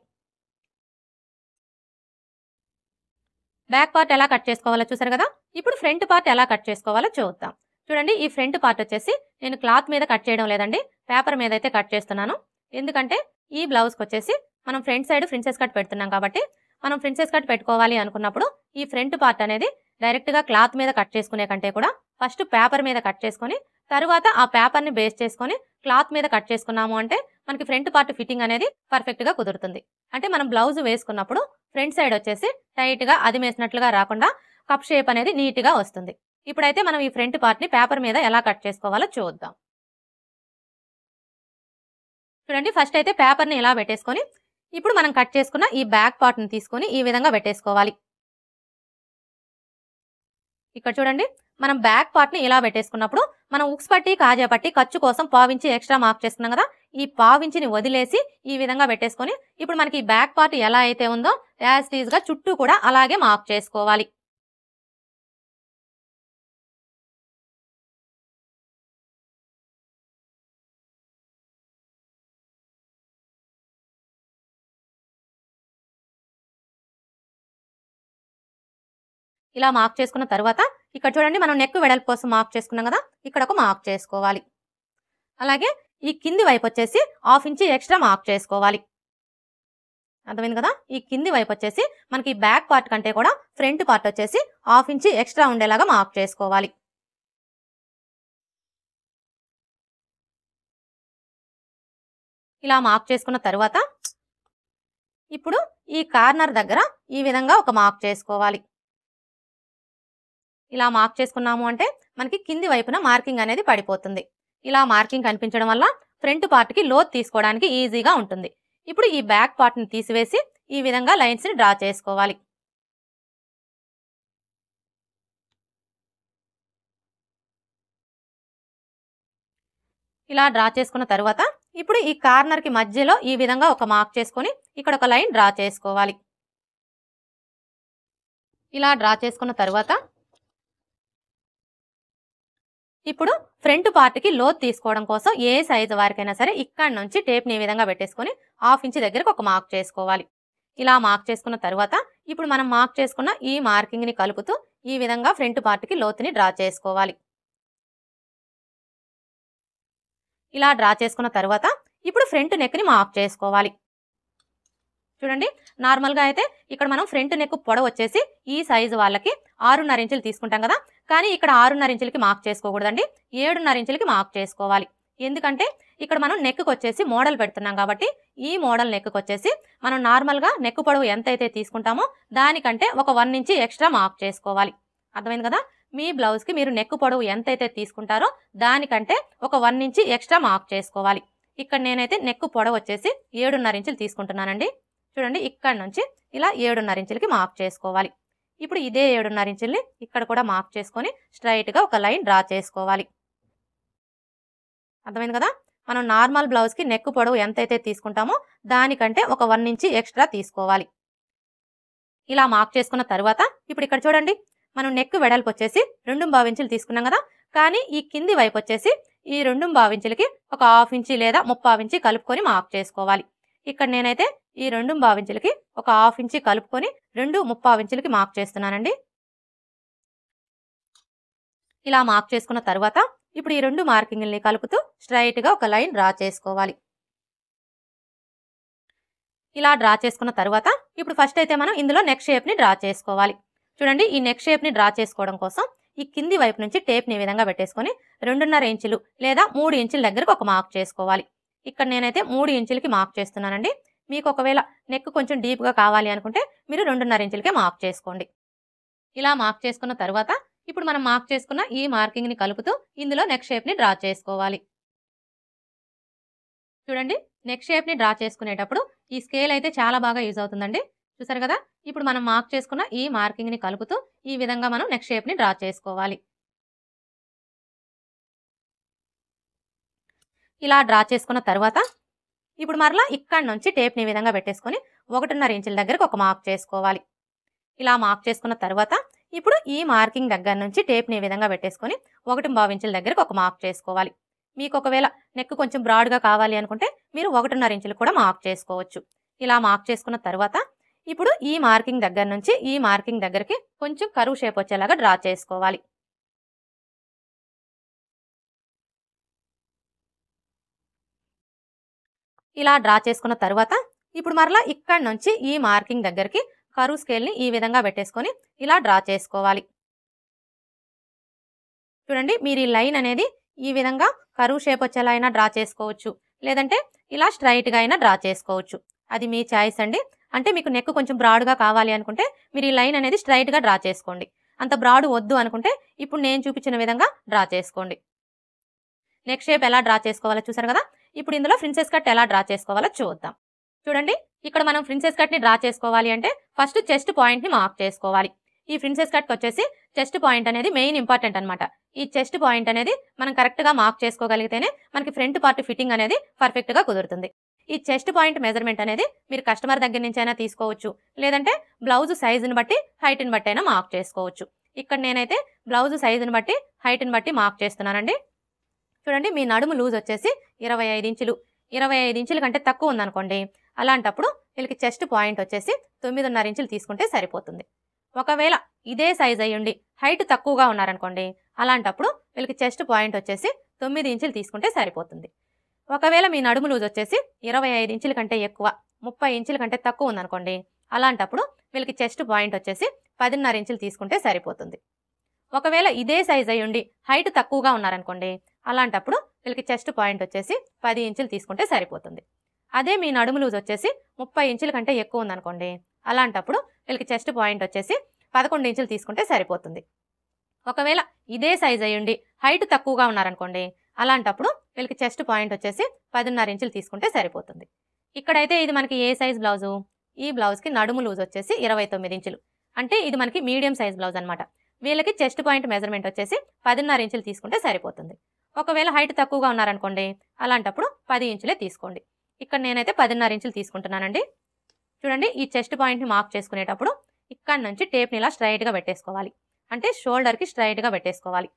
బ్యాక్ పార్ట్ ఎలా కట్ చేసుకోవాలో చూసారు కదా, ఇప్పుడు ఫ్రంట్ పార్ట్ ఎలా కట్ చేసుకోవాలో చూద్దాం. చూడండి ఈ ఫ్రంట్ పార్ట్ వచ్చేసి నేను క్లాత్ మీద కట్ చేయడం లేదండి, పేపర్ మీద అయితే కట్ చేస్తున్నాను. ఎందుకంటే ఈ బ్లౌజ్కి వచ్చేసి మనం ఫ్రంట్ సైడ్ ప్రిన్సెస్ కట్ పెడుతున్నాం కాబట్టి మనం ప్రిన్సెస్ కట్ పెట్టుకోవాలి అనుకున్నప్పుడు ఈ ఫ్రంట్ పార్ట్ అనేది డైరెక్ట్గా క్లాత్ మీద కట్ చేసుకునే కంటే కూడా ఫస్ట్ పేపర్ మీద కట్ చేసుకొని తరువాత ఆ పేపర్ని బేస్ చేసుకొని క్లాత్ మీద కట్ చేసుకున్నాము అంటే మనకి ఫ్రంట్ పార్ట్ ఫిట్టింగ్ అనేది పర్ఫెక్ట్గా కుదురుతుంది. అంటే మనం బ్లౌజ్ వేసుకున్నప్పుడు ఫ్రంట్ సైడ్ వచ్చేసి టైట్గా అది వేసినట్లుగా రాకుండా కప్ షేప్ అనేది నీట్గా వస్తుంది. ఇప్పుడైతే మనం ఈ ఫ్రంట్ పార్ట్ని పేపర్ మీద ఎలా కట్ చేసుకోవాలో చూద్దాం. చూడండి, ఫస్ట్ అయితే పేపర్ని ఇలా పెట్టేసుకొని ఇప్పుడు మనం కట్ చేసుకున్న ఈ బ్యాక్ పార్ట్ని తీసుకొని ఈ విధంగా పెట్టేసుకోవాలి. ఇక్కడ చూడండి, మనం బ్యాక్ పార్ట్ని ఇలా పెట్టేసుకున్నప్పుడు మనం ఉక్స్ పట్టి కాజా పట్టి ఖర్చు కోసం పావించి ఎక్స్ట్రా మార్క్ చేసుకున్నాం కదా, ఈ పావించిని వదిలేసి ఈ విధంగా పెట్టేసుకొని ఇప్పుడు మనకి ఈ బ్యాక్ పార్ట్ ఎలా అయితే ఉందో యాజ్ టీజ్ గా చుట్టూ కూడా అలాగే మార్క్ చేసుకోవాలి. ఇలా మార్క్ చేసుకున్న తర్వాత ఇక్కడ చూడండి, మనం నెక్ వెడల్పు కోసం మార్క్ చేసుకున్నాం కదా, ఇక్కడ ఒక మార్క్ చేసుకోవాలి. అలాగే ఈ కింది వైపు వచ్చేసి 1/2 ఇంచ్ ఎక్స్ట్రా మార్క్ చేసుకోవాలి. అర్థమైంది కదా, ఈ కింది వైపు వచ్చేసి మనకి బ్యాక్ పార్ట్ కంటే కూడా ఫ్రంట్ పార్ట్ వచ్చేసి 1/2 ఇంచ్ ఎక్స్ట్రా ఉండేలాగా మార్క్ చేసుకోవాలి. ఇలా మార్క్ చేసుకున్న తర్వాత ఇప్పుడు ఈ కార్నర్ దగ్గర ఈ విధంగా ఒక మార్క్ చేసుకోవాలి. ఇలా మార్క్ చేసుకున్నాము అంటే మనకి కింది వైపున మార్కింగ్ అనేది పడిపోతుంది. ఇలా మార్కింగ్ కనిపించడం వల్ల ఫ్రంట్ పార్ట్కి లోత్ తీసుకోవడానికి ఈజీగా ఉంటుంది. ఇప్పుడు ఈ బ్యాక్ పార్ట్ని తీసివేసి ఈ విధంగా లైన్స్ని డ్రా చేసుకోవాలి. ఇలా డ్రా చేసుకున్న తర్వాత ఇప్పుడు ఈ కార్నర్కి మధ్యలో ఈ విధంగా ఒక మార్క్ చేసుకొని ఇక్కడ ఒక లైన్ డ్రా చేసుకోవాలి. ఇలా డ్రా చేసుకున్న తర్వాత ఇప్పుడు ఫ్రంట్ పార్ట్కి లోత్ తీసుకోవడం కోసం ఏ సైజు వారికైనా సరే ఇక్కడ నుంచి టేప్ని ఈ విధంగా పెట్టేసుకొని 1/2 ఇంచ్ దగ్గరకు ఒక మార్క్ చేసుకోవాలి. ఇలా మార్క్ చేసుకున్న తర్వాత ఇప్పుడు మనం మార్క్ చేసుకున్న ఈ మార్కింగ్ని కలుపుతూ ఈ విధంగా ఫ్రంట్ పార్ట్కి లోతుని డ్రా చేసుకోవాలి. ఇలా డ్రా చేసుకున్న తర్వాత ఇప్పుడు ఫ్రంట్ నెక్ని మార్క్ చేసుకోవాలి. చూడండి, నార్మల్గా అయితే ఇక్కడ మనం ఫ్రంట్ నెక్ పొడవు వచ్చేసి ఈ సైజు వాళ్ళకి 6.5 ఇంచులు తీసుకుంటాం కదా, కానీ ఇక్కడ 6.5 ఇంచులకి మార్క్ చేసుకోకూడదండి, 7.5 ఇంచులకి మార్క్ చేసుకోవాలి. ఎందుకంటే ఇక్కడ మనం నెక్కి వచ్చేసి మోడల్ పెడుతున్నాం కాబట్టి ఈ మోడల్ నెక్కి వచ్చేసి మనం నార్మల్గా నెక్ పొడవు ఎంతైతే తీసుకుంటామో దానికంటే ఒక 1 ఇంచ్ ఎక్స్ట్రా మార్క్ చేసుకోవాలి. అర్థమైంది కదా, మీ బ్లౌజ్కి మీరు నెక్ పొడవు ఎంతైతే తీసుకుంటారో దానికంటే ఒక 1 ఇంచ్ ఎక్స్ట్రా మార్క్ చేసుకోవాలి. ఇక్కడ నేనైతే నెక్ పొడవు వచ్చేసి 7.5 ఇంచులు తీసుకుంటున్నానండి. చూడండి, ఇక్కడ నుంచి ఇలా 7.5 ఇంచులకి మార్క్ చేసుకోవాలి. ఇప్పుడు ఇదే 7.5 ఇంచుల్ని ఇక్కడ కూడా మార్క్ చేసుకొని స్ట్రైట్గా ఒక లైన్ డ్రా చేసుకోవాలి. అర్థమైంది కదా, మనం నార్మల్ బ్లౌజ్కి నెక్ పొడవు ఎంతైతే తీసుకుంటామో దానికంటే ఒక 1 ఇంచ్ ఎక్స్ట్రా తీసుకోవాలి. ఇలా మార్క్ చేసుకున్న తర్వాత ఇప్పుడు ఇక్కడ చూడండి, మనం నెక్ వెడల్పు వచ్చేసి 2.5 ఇంచులు తీసుకున్నాం కదా, కానీ ఈ కింది వైపు వచ్చేసి ఈ 2.5 ఇంచులకి ఒక 1/2 ఇంచ్ లేదా 3/4 ఇంచ్ కలుపుకొని మార్క్ చేసుకోవాలి. ఇక్కడ నేనైతే ఈ 2.5 ఇంచులకి ఒక 1/2 ఇంచ్ కలుపుకొని 2.75 ఇంచులకి మార్క్ చేస్తున్నానండి. ఇలా మార్క్ చేసుకున్న తర్వాత ఇప్పుడు ఈ 2 మార్కింగ్ని కలుపుతూ స్ట్రైట్గా ఒక లైన్ డ్రా చేసుకోవాలి. ఇలా డ్రా చేసుకున్న తర్వాత ఇప్పుడు ఫస్ట్ అయితే మనం ఇందులో నెక్ షేప్ని డ్రా చేసుకోవాలి. చూడండి, ఈ నెక్ షేప్ని డ్రా చేసుకోవడం కోసం ఈ కింది వైపు నుంచి టేప్ని ఈ విధంగా పెట్టేసుకొని 2.5 ఇంచులు లేదా 3 ఇంచుల దగ్గరకు ఒక మార్క్ చేసుకోవాలి. ఇక్కడ నేనైతే 3 ఇంచులకి మార్క్ చేస్తున్నానండి. మీకు ఒకవేళ నెక్ కొంచెం డీప్గా కావాలి అనుకుంటే మీరు 2.5 ఇంచులకే మార్క్ చేసుకోండి. ఇలా మార్క్ చేసుకున్న తర్వాత ఇప్పుడు మనం మార్క్ చేసుకున్న ఈ మార్కింగ్ని కలుపుతూ ఇందులో నెక్ షేప్ని డ్రా చేసుకోవాలి. చూడండి, నెక్ షేప్ని డ్రా చేసుకునేటప్పుడు ఈ స్కేల్ అయితే చాలా బాగా యూజ్ అవుతుందండి. చూసారు కదా, ఇప్పుడు మనం మార్క్ చేసుకున్న ఈ మార్కింగ్ని కలుపుతూ ఈ విధంగా మనం నెక్ షేప్ని డ్రా చేసుకోవాలి. ఇలా డ్రా చేసుకున్న తర్వాత ఇప్పుడు మరలా ఇక్కడ నుంచి టేప్ని ఈ విధంగా పెట్టేసుకొని 1.5 ఇంచుల దగ్గరకు ఒక మార్క్ చేసుకోవాలి. ఇలా మార్క్ చేసుకున్న తర్వాత ఇప్పుడు ఈ మార్కింగ్ దగ్గర నుంచి టేప్ని ఈ విధంగా పెట్టేసుకొని 1.5 ఇంచుల దగ్గరకు ఒక మార్క్ చేసుకోవాలి. మీకు ఒకవేళ నెక్ కొంచెం బ్రాడ్గా కావాలి అనుకుంటే మీరు 1.5 ఇంచులు కూడా మార్క్ చేసుకోవచ్చు. ఇలా మార్క్ చేసుకున్న తర్వాత ఇప్పుడు ఈ మార్కింగ్ దగ్గర నుంచి ఈ మార్కింగ్ దగ్గరికి కొంచెం కరువు షేప్ వచ్చేలాగా డ్రా చేసుకోవాలి. ఇలా డ్రా చేసుకున్న తర్వాత ఇప్పుడు మరలా ఇక్కడ నుంచి ఈ మార్కింగ్ దగ్గరికి కరువు స్కేల్ని ఈ విధంగా పెట్టేసుకొని ఇలా డ్రా చేసుకోవాలి. చూడండి, మీరు ఈ లైన్ అనేది ఈ విధంగా కరువు షేప్ వచ్చేలా అయినా డ్రా చేసుకోవచ్చు, లేదంటే ఇలా స్ట్రైట్గా అయినా డ్రా చేసుకోవచ్చు. అది మీ చాయిస్ అండి. అంటే మీకు నెక్ కొంచెం బ్రాడ్గా కావాలి అనుకుంటే మీరు ఈ లైన్ అనేది స్ట్రైట్గా డ్రా చేసుకోండి. అంత బ్రాడ్ వద్దు అనుకుంటే ఇప్పుడు నేను చూపించిన విధంగా డ్రా చేసుకోండి. నెక్ షేప్ ఎలా డ్రా చేసుకోవాలో చూసారు కదా. ఇప్పుడు ఇందులో ప్రిన్సెస్ కట్ ఎలా డ్రా చేసుకోవాలో చూద్దాం. చూడండి, ఇక్కడ మనం ప్రిన్సెస్ కట్ని డ్రా చేసుకోవాలి అంటే ఫస్ట్ చెస్ట్ పాయింట్ని మార్క్ చేసుకోవాలి. ఈ ప్రిన్సెస్ కట్కి వచ్చేసి చెస్ట్ పాయింట్ అనేది మెయిన్ ఇంపార్టెంట్ అనమాట. ఈ చెస్ట్ పాయింట్ అనేది మనం కరెక్ట్గా మార్క్ చేసుకోగలిగితేనే మనకి ఫ్రంట్ పార్ట్ ఫిట్టింగ్ అనేది పర్ఫెక్ట్గా కుదురుతుంది. ఈ చెస్ట్ పాయింట్ మెజర్మెంట్ అనేది మీరు కస్టమర్ దగ్గర నుంచి అయినా తీసుకోవచ్చు, లేదంటే బ్లౌజ్ సైజుని బట్టి హైట్ని బట్టి అయినా మార్క్ చేసుకోవచ్చు. ఇక్కడ నేనైతే బ్లౌజ్ సైజుని బట్టి హైట్ని బట్టి మార్క్ చేస్తున్నానండి. చూడండి, మీ నడుము లూజ్ వచ్చేసి 25 ఇంచులు. 25 ఇంచుల కంటే తక్కువ ఉందనుకోండి, అలాంటప్పుడు వీళ్ళకి చెస్ట్ పాయింట్ వచ్చేసి 9.5 ఇంచులు తీసుకుంటే సరిపోతుంది. ఒకవేళ ఇదే సైజ్ అయ్యుండి హైట్ తక్కువగా ఉన్నారనుకోండి, అలాంటప్పుడు వీళ్ళకి చెస్ట్ పాయింట్ వచ్చేసి 9 ఇంచులు తీసుకుంటే సరిపోతుంది. ఒకవేళ మీ నడుము లూజ్ వచ్చేసి 25 ఇంచుల కంటే ఎక్కువ, 30 ఇంచుల కంటే తక్కువ ఉందనుకోండి, అలాంటప్పుడు వీళ్ళకి చెస్ట్ పాయింట్ వచ్చేసి 10.5 ఇంచులు తీసుకుంటే సరిపోతుంది. ఒకవేళ ఇదే సైజ్ అయ్యుండి హైట్ తక్కువగా ఉన్నారనుకోండి, అలాంటప్పుడు వీళ్ళకి చెస్ట్ పాయింట్ వచ్చేసి 10 ఇంచులు తీసుకుంటే సరిపోతుంది. అదే మీ నడుము లూజ్ వచ్చేసి 30 ఇంచుల కంటే ఎక్కువ ఉందనుకోండి, అలాంటప్పుడు వీళ్ళకి చెస్ట్ పాయింట్ వచ్చేసి 11 ఇంచులు తీసుకుంటే సరిపోతుంది. ఒకవేళ ఇదే సైజ్ అయ్యుండి హైట్ తక్కువగా ఉన్నారనుకోండి, అలాంటప్పుడు వీళ్ళకి చెస్ట్ పాయింట్ వచ్చేసి 10.5 ఇంచులు తీసుకుంటే సరిపోతుంది. ఇక్కడైతే ఇది మనకి ఏ సైజ్ బ్లౌజు? ఈ బ్లౌజ్కి నడుము లూజ్ వచ్చేసి 29 ఇంచులు. అంటే ఇది మనకి మీడియం సైజ్ బ్లౌజ్ అనమాట. వీళ్ళకి చెస్ట్ పాయింట్ మెజర్మెంట్ వచ్చేసి 10.5 ఇంచులు తీసుకుంటే సరిపోతుంది. ఒకవేళ హైట్ తక్కువగా ఉన్నారనుకోండి, అలాంటప్పుడు 10 ఇంచులే తీసుకోండి. ఇక్కడ నేనైతే 10.5 ఇంచులు తీసుకుంటున్నానండి. చూడండి, ఈ చెస్ట్ పాయింట్ని మార్క్ చేసుకునేటప్పుడు ఇక్కడ నుంచి టేప్ని ఇలా స్ట్రైట్గా పెట్టేసుకోవాలి. అంటే షోల్డర్కి స్ట్రైట్గా పెట్టేసుకోవాలి.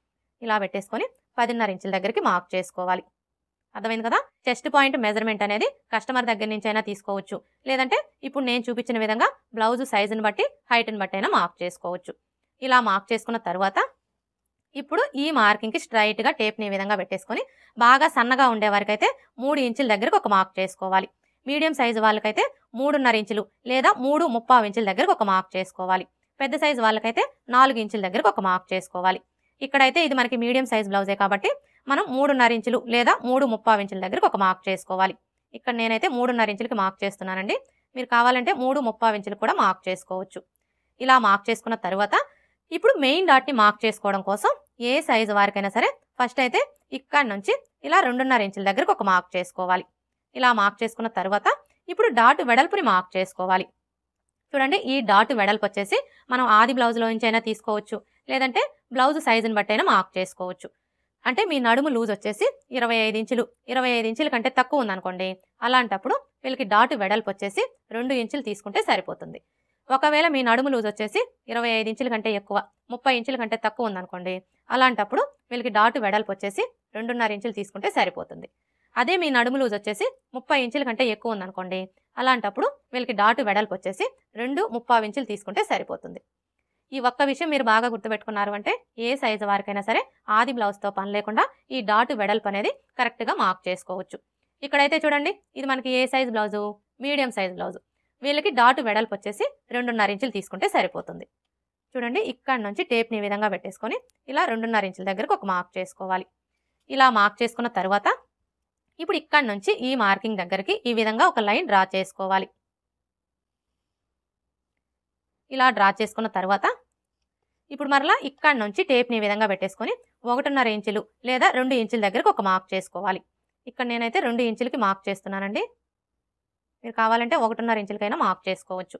ఇలా పెట్టేసుకొని 10.5 ఇంచుల దగ్గరికి మార్క్ చేసుకోవాలి. అర్థమైంది కదా. చెస్ట్ పాయింట్ మెజర్మెంట్ అనేది కస్టమర్ దగ్గర నుంచి అయినా తీసుకోవచ్చు, లేదంటే ఇప్పుడు నేను చూపించిన విధంగా బ్లౌజ్ సైజుని బట్టి హైట్ని బట్టి అయినా మార్క్ చేసుకోవచ్చు. ఇలా మార్క్ చేసుకున్న తర్వాత ఇప్పుడు ఈ మార్కింగ్కి స్ట్రైట్గా టేప్ని ఈ విధంగా పెట్టేసుకొని బాగా సన్నగా ఉండే వారికైతే 3 ఇంచుల దగ్గరకు ఒక మార్క్ చేసుకోవాలి. మీడియం సైజు వాళ్ళకైతే 3.5 ఇంచులు లేదా 3.25 ఇంచుల దగ్గరకు ఒక మార్క్ చేసుకోవాలి. పెద్ద సైజు వాళ్ళకైతే 4 ఇంచుల దగ్గరకు ఒక మార్క్ చేసుకోవాలి. ఇక్కడైతే ఇది మనకి మీడియం సైజ్ బ్లౌజే కాబట్టి మనం 3.5 ఇంచులు లేదా 3.25 ఇంచుల దగ్గరకు ఒక మార్క్ చేసుకోవాలి. ఇక్కడ నేనైతే 3.5 ఇంచులకి మార్క్ చేస్తున్నానండి. మీరు కావాలంటే 3.25 ఇంచులు కూడా మార్క్ చేసుకోవచ్చు. ఇలా మార్క్ చేసుకున్న తర్వాత ఇప్పుడు మెయిన్ డాట్ని మార్క్ చేసుకోవడం కోసం ఏ సైజు వారికైనా సరే ఫస్ట్ అయితే ఇక్కడ నుంచి ఇలా 2.5 ఇంచుల దగ్గరకు ఒక మార్క్ చేసుకోవాలి. ఇలా మార్క్ చేసుకున్న తర్వాత ఇప్పుడు డాట్ వెడల్పుని మార్క్ చేసుకోవాలి. చూడండి, ఈ డాట్ వెడల్పు వచ్చేసి మనం ఆది బ్లౌజ్లో నుంచి అయినా తీసుకోవచ్చు, లేదంటే బ్లౌజ్ సైజుని బట్టి అయినా మార్క్ చేసుకోవచ్చు. అంటే మీ నడుము లూజ్ వచ్చేసి 25 ఇంచులు, 25 ఇంచుల కంటే తక్కువ ఉందనుకోండి, అలాంటప్పుడు వీళ్ళకి డాట్ వెడల్పు వచ్చేసి 2 ఇంచులు తీసుకుంటే సరిపోతుంది. ఒకవేళ మీ నడుము లూజ్ వచ్చేసి 25 ఇంచుల కంటే ఎక్కువ, 30 ఇంచుల కంటే తక్కువ ఉందనుకోండి, అలాంటప్పుడు వీళ్ళకి డాట్ వెడల్పు వచ్చేసి 2.5 ఇంచులు తీసుకుంటే సరిపోతుంది. అదే మీ నడుము లూజ్ వచ్చేసి 30 ఇంచుల కంటే ఎక్కువ ఉందనుకోండి, అలాంటప్పుడు వీళ్ళకి డాట్ వెడల్పు వచ్చేసి 2.25 ఇంచులు తీసుకుంటే సరిపోతుంది. ఈ ఒక్క విషయం మీరు బాగా గుర్తుపెట్టుకున్నారు అంటే ఏ సైజు వారికైనా సరే ఆది బ్లౌజ్తో పని లేకుండా ఈ డాట్ వెడల్పు అనేది కరెక్ట్గా మార్క్ చేసుకోవచ్చు. ఇక్కడైతే చూడండి, ఇది మనకి ఏ size blouse? Medium size blouse. వీళ్ళకి డాట్ వెడల్పు వచ్చేసి 2.5 ఇంచులు తీసుకుంటే సరిపోతుంది. చూడండి, ఇక్కడ నుంచి టేప్ని ఈ విధంగా పెట్టేసుకొని ఇలా 2.5 ఇంచుల దగ్గరకు ఒక మార్క్ చేసుకోవాలి. ఇలా మార్క్ చేసుకున్న తర్వాత ఇప్పుడు ఇక్కడ నుంచి ఈ మార్కింగ్ దగ్గరికి ఈ విధంగా ఒక లైన్ డ్రా చేసుకోవాలి. ఇలా డ్రా చేసుకున్న తర్వాత ఇప్పుడు మరలా ఇక్కడ నుంచి టేప్ని ఈ విధంగా పెట్టేసుకొని 1.5 ఇంచులు లేదా 2 ఇంచుల దగ్గరకు ఒక మార్క్ చేసుకోవాలి. ఇక్కడ నేనైతే 2 ఇంచులకి మార్క్ చేస్తున్నానండి. మీరు కావాలంటే 1.5 ఇంచులకైనా మార్క్ చేసుకోవచ్చు.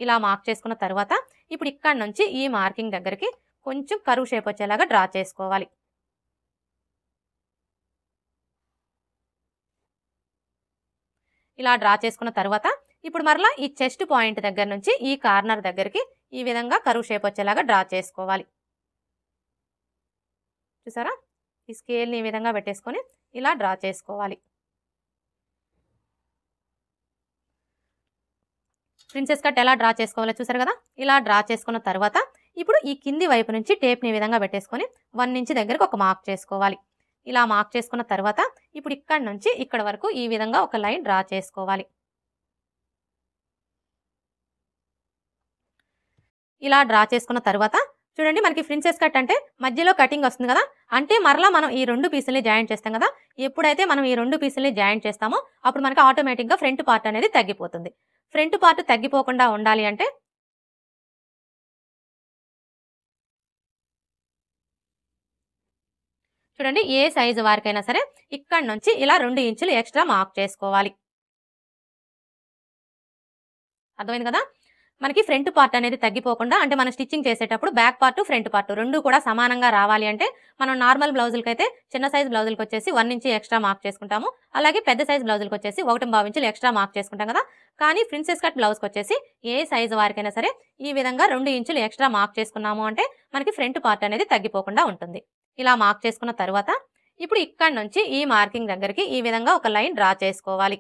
ఇలా మార్క్ చేసుకున్న తర్వాత ఇప్పుడు ఇక్కడ నుంచి ఈ మార్కింగ్ దగ్గరికి కొంచెం కరువు షేప్ వచ్చేలాగా డ్రా చేసుకోవాలి. ఇలా డ్రా చేసుకున్న తర్వాత ఇప్పుడు మరలా ఈ చెస్ట్ పాయింట్ దగ్గర నుంచి ఈ కార్నర్ దగ్గరికి ఈ విధంగా కరువు షేప్ వచ్చేలాగా డ్రా చేసుకోవాలి. చూసారా, ఈ స్కేల్ని ఈ విధంగా పెట్టేసుకొని ఇలా డ్రా చేసుకోవాలి. ప్రిన్సెస్ కట్ ఎలా డ్రా చేసుకోవాలో చూసారు కదా. ఇలా డ్రా చేసుకున్న తర్వాత ఇప్పుడు ఈ కింది వైపు నుంచి టేప్ని ఈ విధంగా పెట్టేసుకొని 1 ఇంచ్ దగ్గరకు ఒక మార్క్ చేసుకోవాలి. ఇలా మార్క్ చేసుకున్న తర్వాత ఇప్పుడు ఇక్కడ నుంచి ఇక్కడ వరకు ఈ విధంగా ఒక లైన్ డ్రా చేసుకోవాలి. ఇలా డ్రా చేసుకున్న తర్వాత చూడండి మనకి ప్రిన్సెస్ కట్ అంటే మధ్యలో కటింగ్ వస్తుంది కదా, అంటే మరలా మనం ఈ 2 పీసుల్ని జాయింట్ చేస్తాం కదా, ఎప్పుడైతే మనం ఈ 2 పీసుల్ని జాయింట్ చేస్తామో అప్పుడు మనకి ఆటోమేటిక్‌గా ఫ్రంట్ పార్ట్ అనేది తగ్గిపోతుంది. ఫ్రంట్ పార్ట్ తగ్గిపోకుండా ఉండాలి అంటే చూడండి ఏ సైజు వారికైనా సరే ఇక్కడి నుంచి ఇలా 2 ఇంచులు ఎక్స్ట్రా మార్క్ చేసుకోవాలి. అర్థమైంది కదా, మనకి ఫ్రంట్ పార్ట్ అనేది తగ్గిపోకుండా అంటే మనం స్టిచ్చింగ్ చేసేటప్పుడు బ్యాక్ పార్ట్ ఫ్రంట్ పార్ట్ రెండు కూడా సమానంగా రావాలి అంటే మనం నార్మల్ బ్లౌజులకైతే చిన్న సైజ్ బ్లౌజులకి వచ్చేసి 1 ఇంచ్ ఎక్స్ట్రా మార్క్ చేసుకుంటాము, అలాగే పెద్ద సైజ్ బ్లౌజులకి వచ్చేసి 1.5 ఇంచులు ఎక్స్ట్రా మార్క్ చేసుకుంటాం కదా. కానీ ప్రిన్సెస్ కట్ బ్లౌజ్కి వచ్చేసి ఏ సైజు వారికైనా సరే ఈ విధంగా 2 ఇంచులు ఎక్స్ట్రా మార్క్ చేసుకున్నాము అంటే మనకి ఫ్రంట్ పార్ట్ అనేది తగ్గిపోకుండా ఉంటుంది. ఇలా మార్క్ చేసుకున్న తర్వాత ఇప్పుడు ఇక్కడ నుంచి ఈ మార్కింగ్ దగ్గరికి ఈ విధంగా ఒక లైన్ డ్రా చేసుకోవాలి.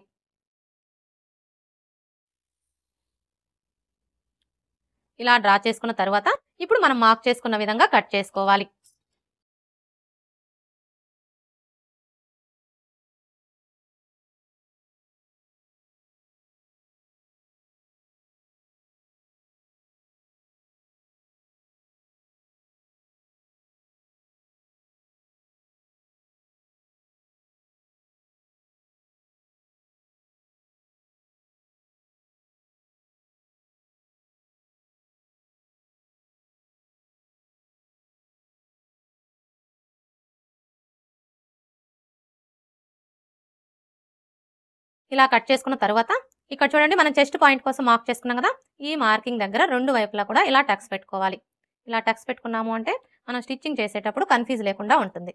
ఇలా డ్రా చేసుకున్న తర్వాత ఇప్పుడు మనం మార్క్ చేసుకున్న విధంగా కట్ చేసుకోవాలి. ఇలా కట్ చేసుకున్న తర్వాత ఇక్కడ చూడండి మనం చెస్ట్ పాయింట్ కోసం మార్క్ చేసుకున్నాం కదా, ఈ మార్కింగ్ దగ్గర రెండు వైపులా కూడా ఇలా టక్స్ పెట్టుకోవాలి. ఇలా టక్స్ పెట్టుకున్నాము అంటే మనం స్టిచ్చింగ్ చేసేటప్పుడు కన్ఫ్యూజ్ లేకుండా ఉంటుంది.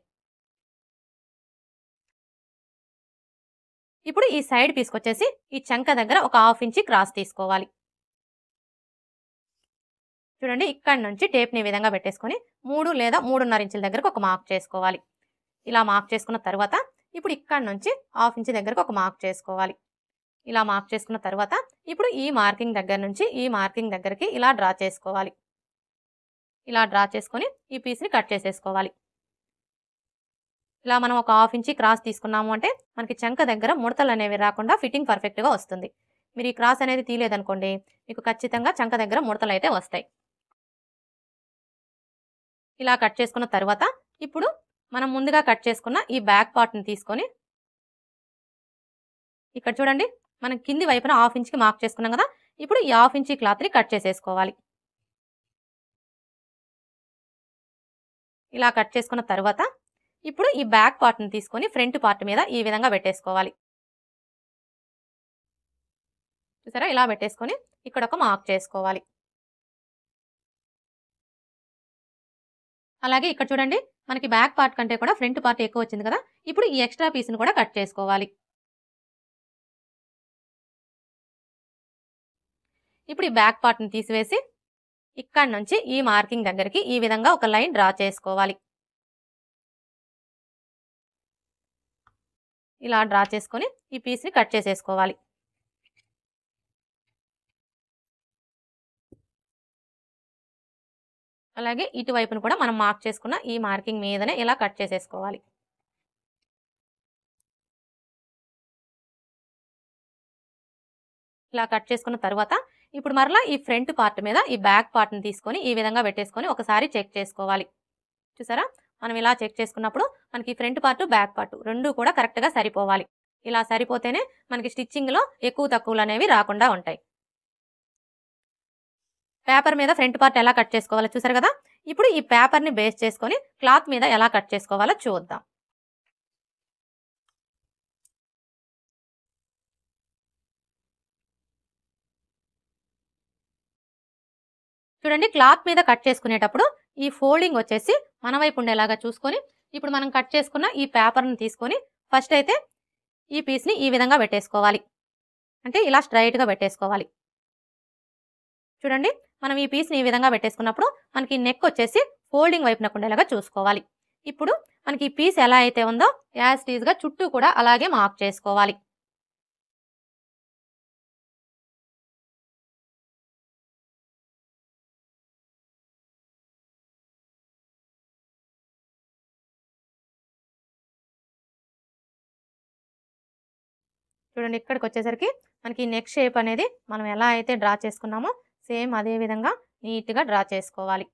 ఇప్పుడు ఈ సైడ్ పీస్కి వచ్చేసి ఈ చంక దగ్గర ఒక 1/2 ఇంచ్ క్రాస్ తీసుకోవాలి. చూడండి ఇక్కడ నుంచి టేప్ని ఈ విధంగా పెట్టేసుకొని 3 లేదా 3.5 ఇంచుల దగ్గరకు ఒక మార్క్ చేసుకోవాలి. ఇలా మార్క్ చేసుకున్న తర్వాత ఇప్పుడు ఇక్కడ నుంచి 1/2 ఇంచ్ దగ్గరకు ఒక మార్క్ చేసుకోవాలి. ఇలా మార్క్ చేసుకున్న తర్వాత ఇప్పుడు ఈ మార్కింగ్ దగ్గర నుంచి ఈ మార్కింగ్ దగ్గరికి ఇలా డ్రా చేసుకోవాలి. ఇలా డ్రా చేసుకొని ఈ పీస్ని కట్ చేసేసుకోవాలి. ఇలా మనం ఒక 1/2 ఇంచ్ క్రాస్ తీసుకున్నాము అంటే మనకి చంక దగ్గర ముడతలు అనేవి రాకుండా ఫిట్టింగ్ పర్ఫెక్ట్గా వస్తుంది. మీరు ఈ క్రాస్ అనేది తీయలేదనుకోండి మీకు ఖచ్చితంగా చంక దగ్గర ముడతలు అయితే వస్తాయి. ఇలా కట్ చేసుకున్న తర్వాత ఇప్పుడు మనం ముందుగా కట్ చేసుకున్న ఈ బ్యాక్ పార్ట్ని తీసుకొని ఇక్కడ చూడండి మనం కింది వైపున 1/2 ఇంచ్కి మార్క్ చేసుకున్నాం కదా, ఇప్పుడు ఈ 1/2 ఇంచ్ క్లాత్ని కట్ చేసేసుకోవాలి. ఇలా కట్ చేసుకున్న తర్వాత ఇప్పుడు ఈ బ్యాక్ పార్ట్ని తీసుకొని ఫ్రంట్ పార్ట్ మీద ఈ విధంగా పెట్టేసుకోవాలి. చూసారా, ఇలా పెట్టేసుకొని ఇక్కడ ఒక మార్క్ చేసుకోవాలి. అలాగే ఇక్కడ చూడండి మనకి బ్యాక్ పార్ట్ కంటే కూడా ఫ్రంట్ పార్ట్ ఎక్కువ వచ్చింది కదా, ఇప్పుడు ఈ ఎక్స్ట్రా పీస్ని కూడా కట్ చేసుకోవాలి. ఇప్పుడు ఈ బ్యాక్ పార్ట్ని తీసివేసి ఇక్కడ నుంచి ఈ మార్కింగ్ దగ్గరికి ఈ విధంగా ఒక లైన్ డ్రా చేసుకోవాలి. ఇలా డ్రా చేసుకొని ఈ పీస్ని కట్ చేసేసుకోవాలి. అలాగే ఇటువైపును కూడా మనం మార్క్ చేసుకున్న ఈ మార్కింగ్ మీదనే ఇలా కట్ చేసేసుకోవాలి. ఇలా కట్ చేసుకున్న తర్వాత ఇప్పుడు మరలా ఈ ఫ్రంట్ పార్ట్ మీద ఈ బ్యాక్ పార్ట్ని తీసుకొని ఈ విధంగా పెట్టేసుకొని ఒకసారి చెక్ చేసుకోవాలి. చూసారా, మనం ఇలా చెక్ చేసుకున్నప్పుడు మనకి ఫ్రంట్ పార్ట్ బ్యాక్ పార్ట్ రెండు కూడా కరెక్ట్గా సరిపోవాలి. ఇలా సరిపోతేనే మనకి స్టిచ్చింగ్లో ఎక్కువ తక్కువలు అనేవి రాకుండా ఉంటాయి. పేపర్ మీద ఫ్రంట్ పార్ట్ ఎలా కట్ చేసుకోవాలో చూసారు కదా, ఇప్పుడు ఈ పేపర్ని బేస్ చేసుకొని క్లాత్ మీద ఎలా కట్ చేసుకోవాలో చూద్దాం. చూడండి క్లాత్ మీద కట్ చేసుకునేటప్పుడు ఈ ఫోల్డింగ్ వచ్చేసి మన వైపు ఉండేలాగా చూసుకొని ఇప్పుడు మనం కట్ చేసుకున్న ఈ పేపర్ని తీసుకొని ఫస్ట్ అయితే ఈ పీస్ని ఈ విధంగా పెట్టేసుకోవాలి. అంటే ఇలా స్ట్రైట్గా పెట్టేసుకోవాలి. చూడండి మనం ఈ పీస్ని ఈ విధంగా పెట్టేసుకున్నప్పుడు మనకి నెక్ వచ్చేసి ఫోల్డింగ్ వైపునకు ఉండేలాగా చూసుకోవాలి. ఇప్పుడు మనకి ఈ పీస్ ఎలా అయితే ఉందో యాజ్ టీజ్గా చుట్టూ కూడా అలాగే మార్క్ చేసుకోవాలి. చూడండి ఇక్కడికి వచ్చేసరికి మనకి నెక్ షేప్ అనేది మనం ఎలా అయితే డ్రా చేసుకున్నామో సేమ్ అదే విధంగా నీట్గా డ్రా చేసుకోవాలి.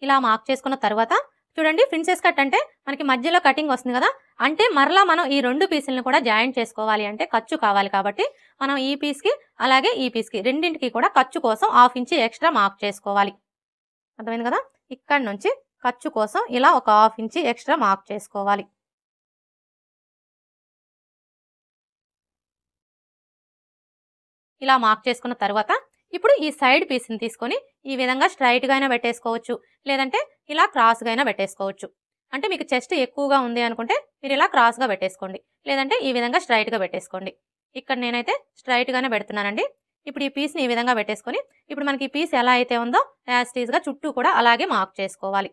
ఇలా మార్క్ చేసుకున్న తర్వాత చూడండి, ప్రిన్సెస్ కట్ అంటే మనకి మధ్యలో కటింగ్ వస్తుంది కదా, అంటే మరలా మనం ఈ 2 పీసులను కూడా జాయింట్ చేసుకోవాలి అంటే ఖర్చు కావాలి కాబట్టి మనం ఈ పీస్కి అలాగే ఈ పీస్కి రెండింటికి కూడా ఖర్చు కోసం 1/2 ఇంచ్ ఎక్స్ట్రా మార్క్ చేసుకోవాలి. అర్థమైంది కదా. ఇక్కడ నుంచి ఖర్చు కోసం ఇలా ఒక 1/2 ఇంచ్ ఎక్స్ట్రా మార్క్ చేసుకోవాలి. ఇలా మార్క్ చేసుకున్న తర్వాత ఇప్పుడు ఈ సైడ్ పీస్ని తీసుకొని ఈ విధంగా స్ట్రైట్గా అయినా పెట్టేసుకోవచ్చు, లేదంటే ఇలా క్రాస్గా అయినా పెట్టేసుకోవచ్చు. అంటే మీకు చెస్ట్ ఎక్కువగా ఉంది అనుకుంటే మీరు ఇలా క్రాస్గా పెట్టేసుకోండి, లేదంటే ఈ విధంగా స్ట్రైట్గా పెట్టేసుకోండి. ఇక్కడ నేనైతే స్ట్రైట్గానే పెడుతున్నానండి. ఇప్పుడు ఈ పీస్ని ఈ విధంగా పెట్టేసుకొని ఇప్పుడు మనకి ఈ పీస్ ఎలా అయితే ఉందో యాజ్ టీజ్గా చుట్టూ కూడా అలాగే మార్క్ చేసుకోవాలి.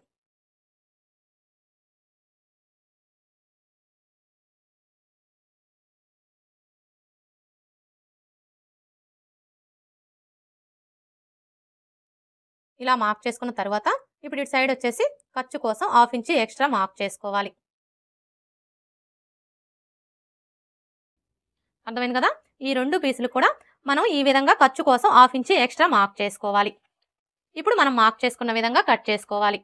ఇలా మార్క్ చేసుకున్న తర్వాత ఇప్పుడు ఇటు సైడ్ వచ్చేసి ఖర్చు కోసం 1/2 ఇంచ్ ఎక్స్ట్రా మార్క్ చేసుకోవాలి. అర్థమైంది కదా. ఈ 2 పీసులు కూడా మనం ఈ విధంగా ఖర్చు కోసం 1/2 ఇంచ్ ఎక్స్ట్రా మార్క్ చేసుకోవాలి. ఇప్పుడు మనం మార్క్ చేసుకున్న విధంగా కట్ చేసుకోవాలి.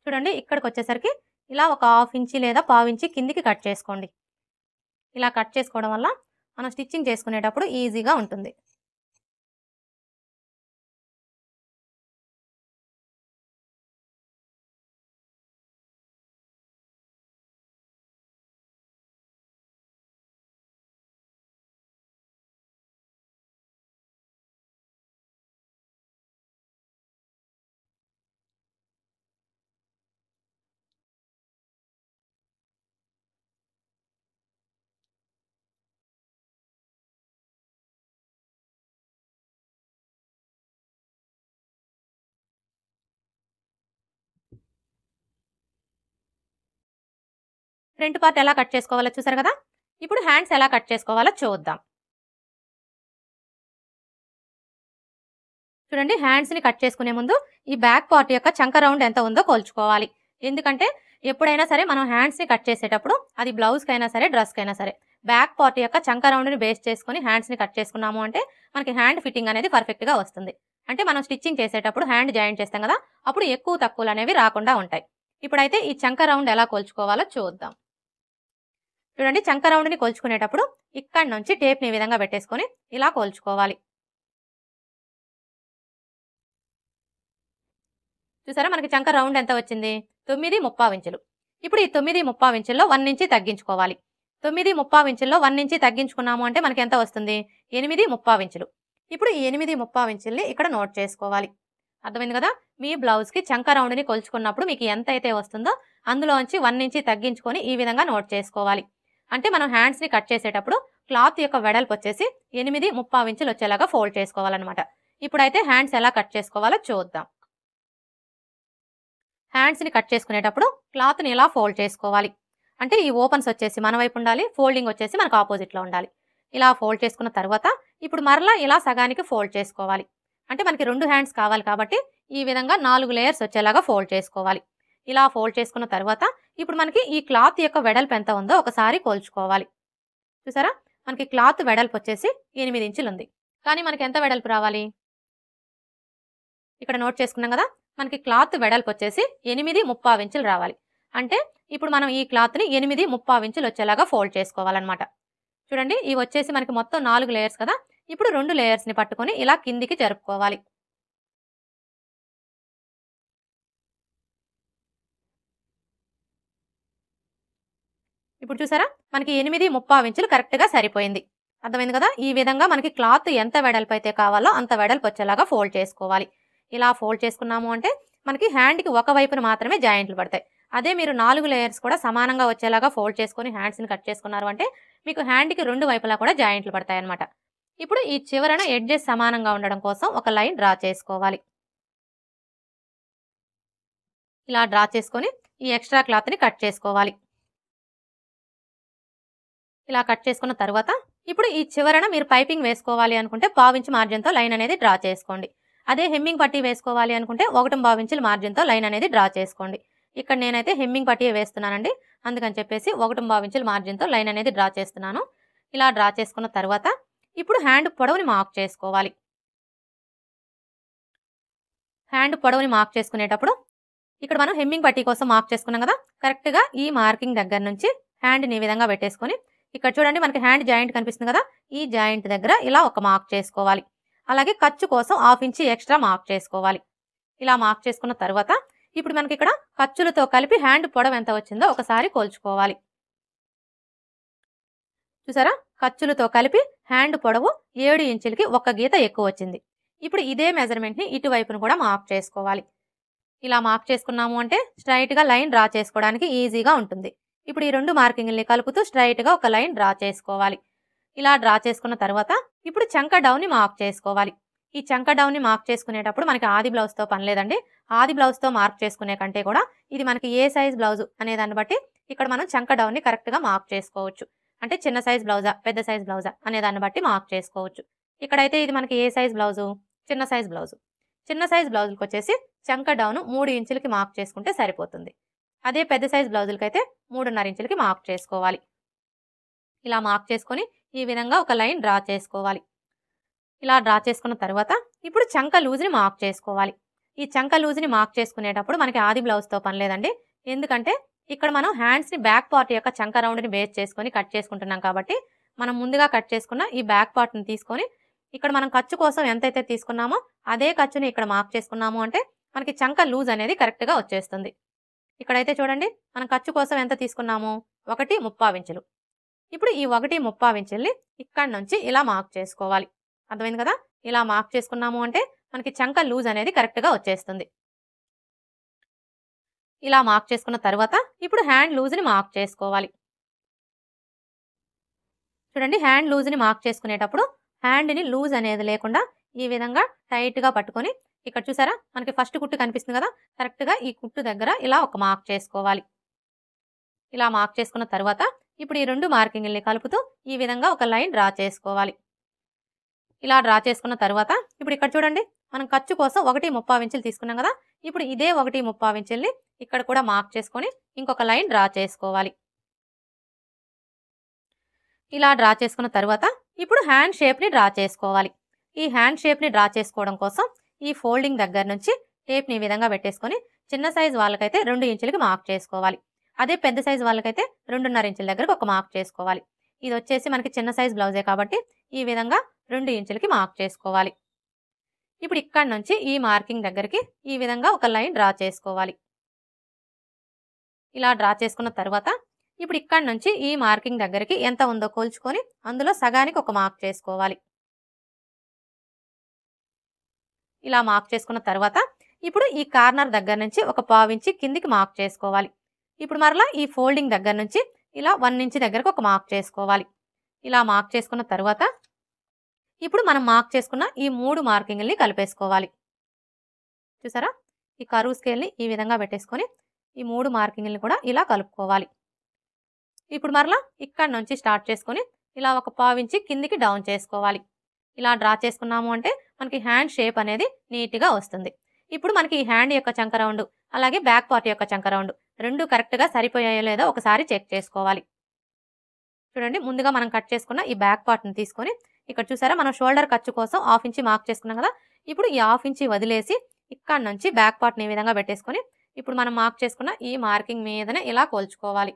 చూడండి, ఇక్కడికి వచ్చేసరికి ఇలా ఒక 1/2 ఇంచ్ లేదా 1/4 ఇంచ్ కిందికి కట్ చేసుకోండి. ఇలా కట్ చేసుకోవడం వల్ల మనం స్టిచ్చింగ్ చేసుకునేటప్పుడు ఈజీగా ఉంటుంది. ఫ్రంట్ పార్ట్ ఎలా కట్ చేసుకోవాలో చూసారు కదా. ఇప్పుడు హ్యాండ్స్ ఎలా కట్ చేసుకోవాలో చూద్దాం. చూడండి, హ్యాండ్స్ని కట్ చేసుకునే ముందు ఈ బ్యాక్ పార్ట్ యొక్క చంక రౌండ్ ఎంత ఉందో కొలుచుకోవాలి. ఎందుకంటే ఎప్పుడైనా సరే మనం హ్యాండ్స్ని కట్ చేసేటప్పుడు అది బ్లౌజ్కైనా సరే డ్రెస్కైనా సరే బ్యాక్ పార్ట్ యొక్క చంక రౌండ్ని బేస్ చేసుకుని హ్యాండ్స్ని కట్ చేసుకున్నాము అంటే మనకి హ్యాండ్ ఫిట్టింగ్ అనేది పర్ఫెక్ట్గా వస్తుంది. అంటే మనం స్టిచ్చింగ్ చేసేటప్పుడు హ్యాండ్ జాయింట్ చేస్తాం కదా, అప్పుడు ఎక్కువ తక్కువలు అనేవి రాకుండా ఉంటాయి. ఇప్పుడైతే ఈ చంక రౌండ్ ఎలా కొలుచుకోవాలో చూద్దాం. చూడండి, చంక రౌండ్ని కొలుచుకునేటప్పుడు ఇక్కడ నుంచి టేప్ని ఈ విధంగా పెట్టేసుకొని ఇలా కొలుచుకోవాలి. చూసారా, మనకి చంక రౌండ్ ఎంత వచ్చింది? 9.3 ఇంచులు. ఇప్పుడు ఈ 9.3 ఇంచుల్లో 1 ఇంచ్ తగ్గించుకోవాలి. 9.3 ఇంచుల్లో 1 ఇంచ్ తగ్గించుకున్నాము అంటే మనకి ఎంత వస్తుంది? 8.3 ఇంచులు. ఇప్పుడు ఈ 8.3 ఇంచుల్ని ఇక్కడ నోట్ చేసుకోవాలి. అర్థమైంది కదా. మీ బ్లౌజ్కి చంక రౌండ్ని కొలుచుకున్నప్పుడు మీకు ఎంత అయితే వస్తుందో అందులోంచి 1 ఇంచ్ తగ్గించుకొని ఈ విధంగా నోట్ చేసుకోవాలి. అంటే మనం హ్యాండ్స్ని కట్ చేసేటప్పుడు క్లాత్ యొక్క వెడల్పు వచ్చేసి 8.3 ఇంచులు వచ్చేలాగా ఫోల్డ్ చేసుకోవాలన్నమాట. ఇప్పుడైతే హ్యాండ్స్ ఎలా కట్ చేసుకోవాలో చూద్దాం. హ్యాండ్స్ని కట్ చేసుకునేటప్పుడు క్లాత్ని ఇలా ఫోల్డ్ చేసుకోవాలి. అంటే ఈ ఓపెన్స్ వచ్చేసి మన వైపు ఉండాలి, ఫోల్డింగ్ వచ్చేసి మనకు ఆపోజిట్లో ఉండాలి. ఇలా ఫోల్డ్ చేసుకున్న తర్వాత ఇప్పుడు మరలా ఇలా సగానికి ఫోల్డ్ చేసుకోవాలి. అంటే మనకి 2 హ్యాండ్స్ కావాలి కాబట్టి ఈ విధంగా 4 లేయర్స్ వచ్చేలాగా ఫోల్డ్ చేసుకోవాలి. ఇలా ఫోల్డ్ చేసుకున్న తర్వాత ఇప్పుడు మనకి ఈ క్లాత్ యొక్క వెడల్పు ఎంత ఉందో ఒకసారి కొలుచుకోవాలి. చూసారా, మనకి క్లాత్ వెడల్పు వచ్చేసి 8 ఇంచులు ఉంది. కానీ మనకి ఎంత వెడల్పు రావాలి? ఇక్కడ నోట్ చేసుకున్నాం కదా, మనకి క్లాత్ వెడల్పు వచ్చేసి 8.3 ఇంచులు రావాలి. అంటే ఇప్పుడు మనం ఈ క్లాత్ని 8.3 ఇంచులు వచ్చేలాగా ఫోల్డ్ చేసుకోవాలన్నమాట. చూడండి, ఇవి వచ్చేసి మనకి మొత్తం 4 లేయర్స్ కదా. ఇప్పుడు 2 లేయర్స్ని పట్టుకొని ఇలా కిందికి జరుపుకోవాలి. ఇప్పుడు చూసారా, మనకి 8.3 ఇంచులు కరెక్ట్గా సరిపోయింది. అర్థమైంది కదా. ఈ విధంగా మనకి క్లాత్ ఎంత వెడల్పు అయితే కావాలో అంత వెడల్పు వచ్చేలాగా ఫోల్డ్ చేసుకోవాలి. ఇలా ఫోల్డ్ చేసుకున్నాము అంటే మనకి హ్యాండ్కి ఒక వైపున మాత్రమే జాయింట్లు పడతాయి. అదే మీరు 4 లేయర్స్ కూడా సమానంగా వచ్చేలాగా ఫోల్డ్ చేసుకొని హ్యాండ్స్ని కట్ చేసుకున్నారు అంటే మీకు హ్యాండ్కి 2 వైపులా కూడా జాయింట్లు పడతాయి అన్నమాట. ఇప్పుడు ఈ చివరన ఎడ్జెస్ సమానంగా ఉండడం కోసం ఒక లైన్ డ్రా చేసుకోవాలి. ఇలా డ్రా చేసుకొని ఈ ఎక్స్ట్రా క్లాత్ని కట్ చేసుకోవాలి. ఇలా కట్ చేసుకున్న తర్వాత ఇప్పుడు ఈ చివరన మీరు పైపింగ్ వేసుకోవాలి అనుకుంటే 1/2 ఇంచ్ మార్జిన్తో లైన్ అనేది డ్రా చేసుకోండి. అదే హెమ్మింగ్ పట్టీ వేసుకోవాలి అనుకుంటే 1.25 ఇంచుల మార్జిన్తో లైన్ అనేది డ్రా చేసుకోండి. ఇక్కడ నేనైతే హెమ్మింగ్ పట్టీ వేస్తున్నానండి. అందుకని చెప్పేసి 1.25 ఇంచుల మార్జిన్తో లైన్ అనేది డ్రా చేస్తున్నాను. ఇలా డ్రా చేసుకున్న తర్వాత ఇప్పుడు హ్యాండ్ పొడవుని మార్క్ చేసుకోవాలి. హ్యాండ్ పొడవుని మార్క్ చేసుకునేటప్పుడు ఇక్కడ మనం హెమ్మింగ్ పట్టీ కోసం మార్క్ చేసుకున్నాం కదా, కరెక్ట్గా ఈ మార్కింగ్ దగ్గర నుంచి హ్యాండ్ని ఈ విధంగా పెట్టేసుకొని ఇక్కడ చూడండి మనకి హ్యాండ్ జాయింట్ కనిపిస్తుంది కదా, ఈ జాయింట్ దగ్గర ఇలా ఒక మార్క్ చేసుకోవాలి. అలాగే ఖర్చు కోసం 1/2 ఇంచ్ ఎక్స్ట్రా మార్క్ చేసుకోవాలి. ఇలా మార్క్ చేసుకున్న తర్వాత ఇప్పుడు మనకి ఇక్కడ ఖర్చులతో కలిపి హ్యాండ్ పొడవు ఎంత వచ్చిందో ఒకసారి కొలుచుకోవాలి. చూసారా, ఖర్చులతో కలిపి హ్యాండ్ పొడవు 7 ఇంచులకి 1 గీత ఎక్కువ వచ్చింది. ఇప్పుడు ఇదే మెజర్మెంట్ని ఇటువైపును కూడా మార్క్ చేసుకోవాలి. ఇలా మార్క్ చేసుకున్నాము అంటే స్ట్రైట్గా లైన్ డ్రా చేసుకోవడానికి ఈజీగా ఉంటుంది. ఇప్పుడు ఈ 2 మార్కింగ్ని కలుపుతూ స్ట్రైట్గా ఒక లైన్ డ్రా చేసుకోవాలి. ఇలా డ్రా చేసుకున్న తర్వాత ఇప్పుడు చంక డౌన్ని మార్క్ చేసుకోవాలి. ఈ చంక డౌన్ని మార్క్ చేసుకునేటప్పుడు మనకి ఆది బ్లౌజ్తో పని లేదండి. ఆది బ్లౌజ్తో మార్క్ చేసుకునే కంటే కూడా ఇది మనకి ఏ సైజ్ బ్లౌజ్ అనే దాన్ని బట్టి ఇక్కడ మనం చంక డౌన్ని కరెక్ట్గా మార్క్ చేసుకోవచ్చు. అంటే చిన్న సైజ్ బ్లౌజా పెద్ద సైజ్ బ్లౌజా అనే దాన్ని బట్టి మార్క్ చేసుకోవచ్చు. ఇక్కడైతే ఇది మనకి ఏ సైజ్ బ్లౌజు, చిన్న సైజ్ బ్లౌజు. చిన్న సైజ్ బ్లౌజులకు వచ్చేసి చంక డౌన్ 3 ఇంచులకి మార్క్ చేసుకుంటే సరిపోతుంది. అదే పెద్ద సైజ్ బ్లౌజులకి అయితే 3.5 ఇంచులకి మార్క్ చేసుకోవాలి. ఇలా మార్క్ చేసుకొని ఈ విధంగా ఒక లైన్ డ్రా చేసుకోవాలి. ఇలా డ్రా చేసుకున్న తర్వాత ఇప్పుడు చంక లూజ్ని మార్క్ చేసుకోవాలి. ఈ చంక లూజ్ని మార్క్ చేసుకునేటప్పుడు మనకి ఆది బ్లౌజ్తో పని లేదండి. ఎందుకంటే ఇక్కడ మనం హ్యాండ్స్ని బ్యాక్ పార్ట్ యొక్క చంక రౌండ్ని బేస్ చేసుకొని కట్ చేసుకుంటున్నాం కాబట్టి మనం ముందుగా కట్ చేసుకున్న ఈ బ్యాక్ పార్ట్ని తీసుకొని ఇక్కడ మనం ఖర్చు కోసం ఎంతైతే తీసుకున్నామో అదే ఖర్చుని ఇక్కడ మార్క్ చేసుకున్నాము అంటే మనకి చంక లూజ్ అనేది కరెక్ట్గా వచ్చేస్తుంది. ఇక్కడైతే చూడండి మనం ఖర్చు కోసం ఎంత తీసుకున్నాము, 1.35 ఇంచులు. ఇప్పుడు ఈ 1.35 ఇంచుల్ని ఇక్కడ నుంచి ఇలా మార్క్ చేసుకోవాలి. అర్థమైంది కదా, ఇలా మార్క్ చేసుకున్నాము అంటే మనకి చంక లూజ్ అనేది కరెక్ట్గా వచ్చేస్తుంది. ఇలా మార్క్ చేసుకున్న తర్వాత ఇప్పుడు హ్యాండ్ లూజ్ని మార్క్ చేసుకోవాలి. చూడండి హ్యాండ్ లూజ్ని మార్క్ చేసుకునేటప్పుడు హ్యాండ్ని లూజ్ అనేది లేకుండా ఈ విధంగా టైట్గా పట్టుకొని ఇక్కడ చూసారా మనకి ఫస్ట్ కుట్టు కనిపిస్తుంది కదా, కరెక్ట్గా ఈ కుట్టు దగ్గర ఇలా ఒక మార్క్ చేసుకోవాలి. ఇలా మార్క్ చేసుకున్న తర్వాత ఇప్పుడు ఈ 2 మార్కింగ్ని కలుపుతూ ఈ విధంగా ఒక లైన్ డ్రా చేసుకోవాలి. ఇలా డ్రా చేసుకున్న తర్వాత ఇప్పుడు ఇక్కడ చూడండి మనం ఖర్చు కోసం 1.35 ఇంచులు తీసుకున్నాం కదా, ఇప్పుడు ఇదే 1.35 ఇంచుల్ని ఇక్కడ కూడా మార్క్ చేసుకొని ఇంకొక లైన్ డ్రా చేసుకోవాలి. ఇలా డ్రా చేసుకున్న తర్వాత ఇప్పుడు హ్యాండ్ షేప్ని డ్రా చేసుకోవాలి. ఈ హ్యాండ్ షేప్ని డ్రా చేసుకోవడం కోసం ఈ ఫోల్డింగ్ దగ్గర నుంచి టేప్ని ఈ విధంగా పెట్టేసుకొని చిన్న సైజ్ వాళ్ళకైతే 2 ఇంచులకి మార్క్ చేసుకోవాలి. అదే పెద్ద సైజ్ వాళ్ళకైతే 2.5 ఇంచుల దగ్గరకు ఒక మార్క్ చేసుకోవాలి. ఇది వచ్చేసి మనకి చిన్న సైజ్ బ్లౌజే కాబట్టి ఈ విధంగా 2 ఇంచులకి మార్క్ చేసుకోవాలి. ఇప్పుడు ఇక్కడ నుంచి ఈ మార్కింగ్ దగ్గరికి ఈ విధంగా ఒక లైన్ డ్రా చేసుకోవాలి. ఇలా డ్రా చేసుకున్న తర్వాత ఇప్పుడు ఇక్కడ నుంచి ఈ మార్కింగ్ దగ్గరికి ఎంత ఉందో కొలుచుకొని అందులో సగానికి ఒక మార్క్ చేసుకోవాలి. ఇలా మార్క్ చేసుకున్న తర్వాత ఇప్పుడు ఈ కార్నర్ దగ్గర నుంచి ఒక 1/4 ఇంచ్ కిందికి మార్క్ చేసుకోవాలి. ఇప్పుడు మరలా ఈ ఫోల్డింగ్ దగ్గర నుంచి ఇలా 1 ఇంచ్ దగ్గరకు ఒక మార్క్ చేసుకోవాలి. ఇలా మార్క్ చేసుకున్న తర్వాత ఇప్పుడు మనం మార్క్ చేసుకున్న ఈ 3 మార్కింగ్ని కలిపేసుకోవాలి. చూసారా, ఈ కరువు స్కేల్ని ఈ విధంగా పెట్టేసుకొని ఈ 3 మార్కింగ్ని కూడా ఇలా కలుపుకోవాలి. ఇప్పుడు మరలా ఇక్కడ నుంచి స్టార్ట్ చేసుకొని ఇలా ఒక 1/4 ఇంచ్ కిందికి డౌన్ చేసుకోవాలి. ఇలా డ్రా చేసుకున్నాము అంటే మనకి హ్యాండ్ షేప్ అనేది నీట్గా వస్తుంది. ఇప్పుడు మనకి ఈ హ్యాండ్ యొక్క చంక రౌండ్ అలాగే బ్యాక్ పార్ట్ యొక్క చంక రౌండ్ 2 కరెక్ట్గా సరిపోయాయో లేదో ఒకసారి చెక్ చేసుకోవాలి. చూడండి ముందుగా మనం కట్ చేసుకున్న ఈ బ్యాక్ పార్ట్ని తీసుకొని ఇక్కడ చూసారా మనం షోల్డర్ ఖర్చు కోసం 1/2 ఇంచ్ మార్క్ చేసుకున్నాం కదా, ఇప్పుడు ఈ 1/2 ఇంచ్ వదిలేసి ఇక్కడ నుంచి బ్యాక్ పార్ట్ని ఈ విధంగా పెట్టేసుకొని ఇప్పుడు మనం మార్క్ చేసుకున్న ఈ మార్కింగ్ మీదనే ఇలా కొలుచుకోవాలి.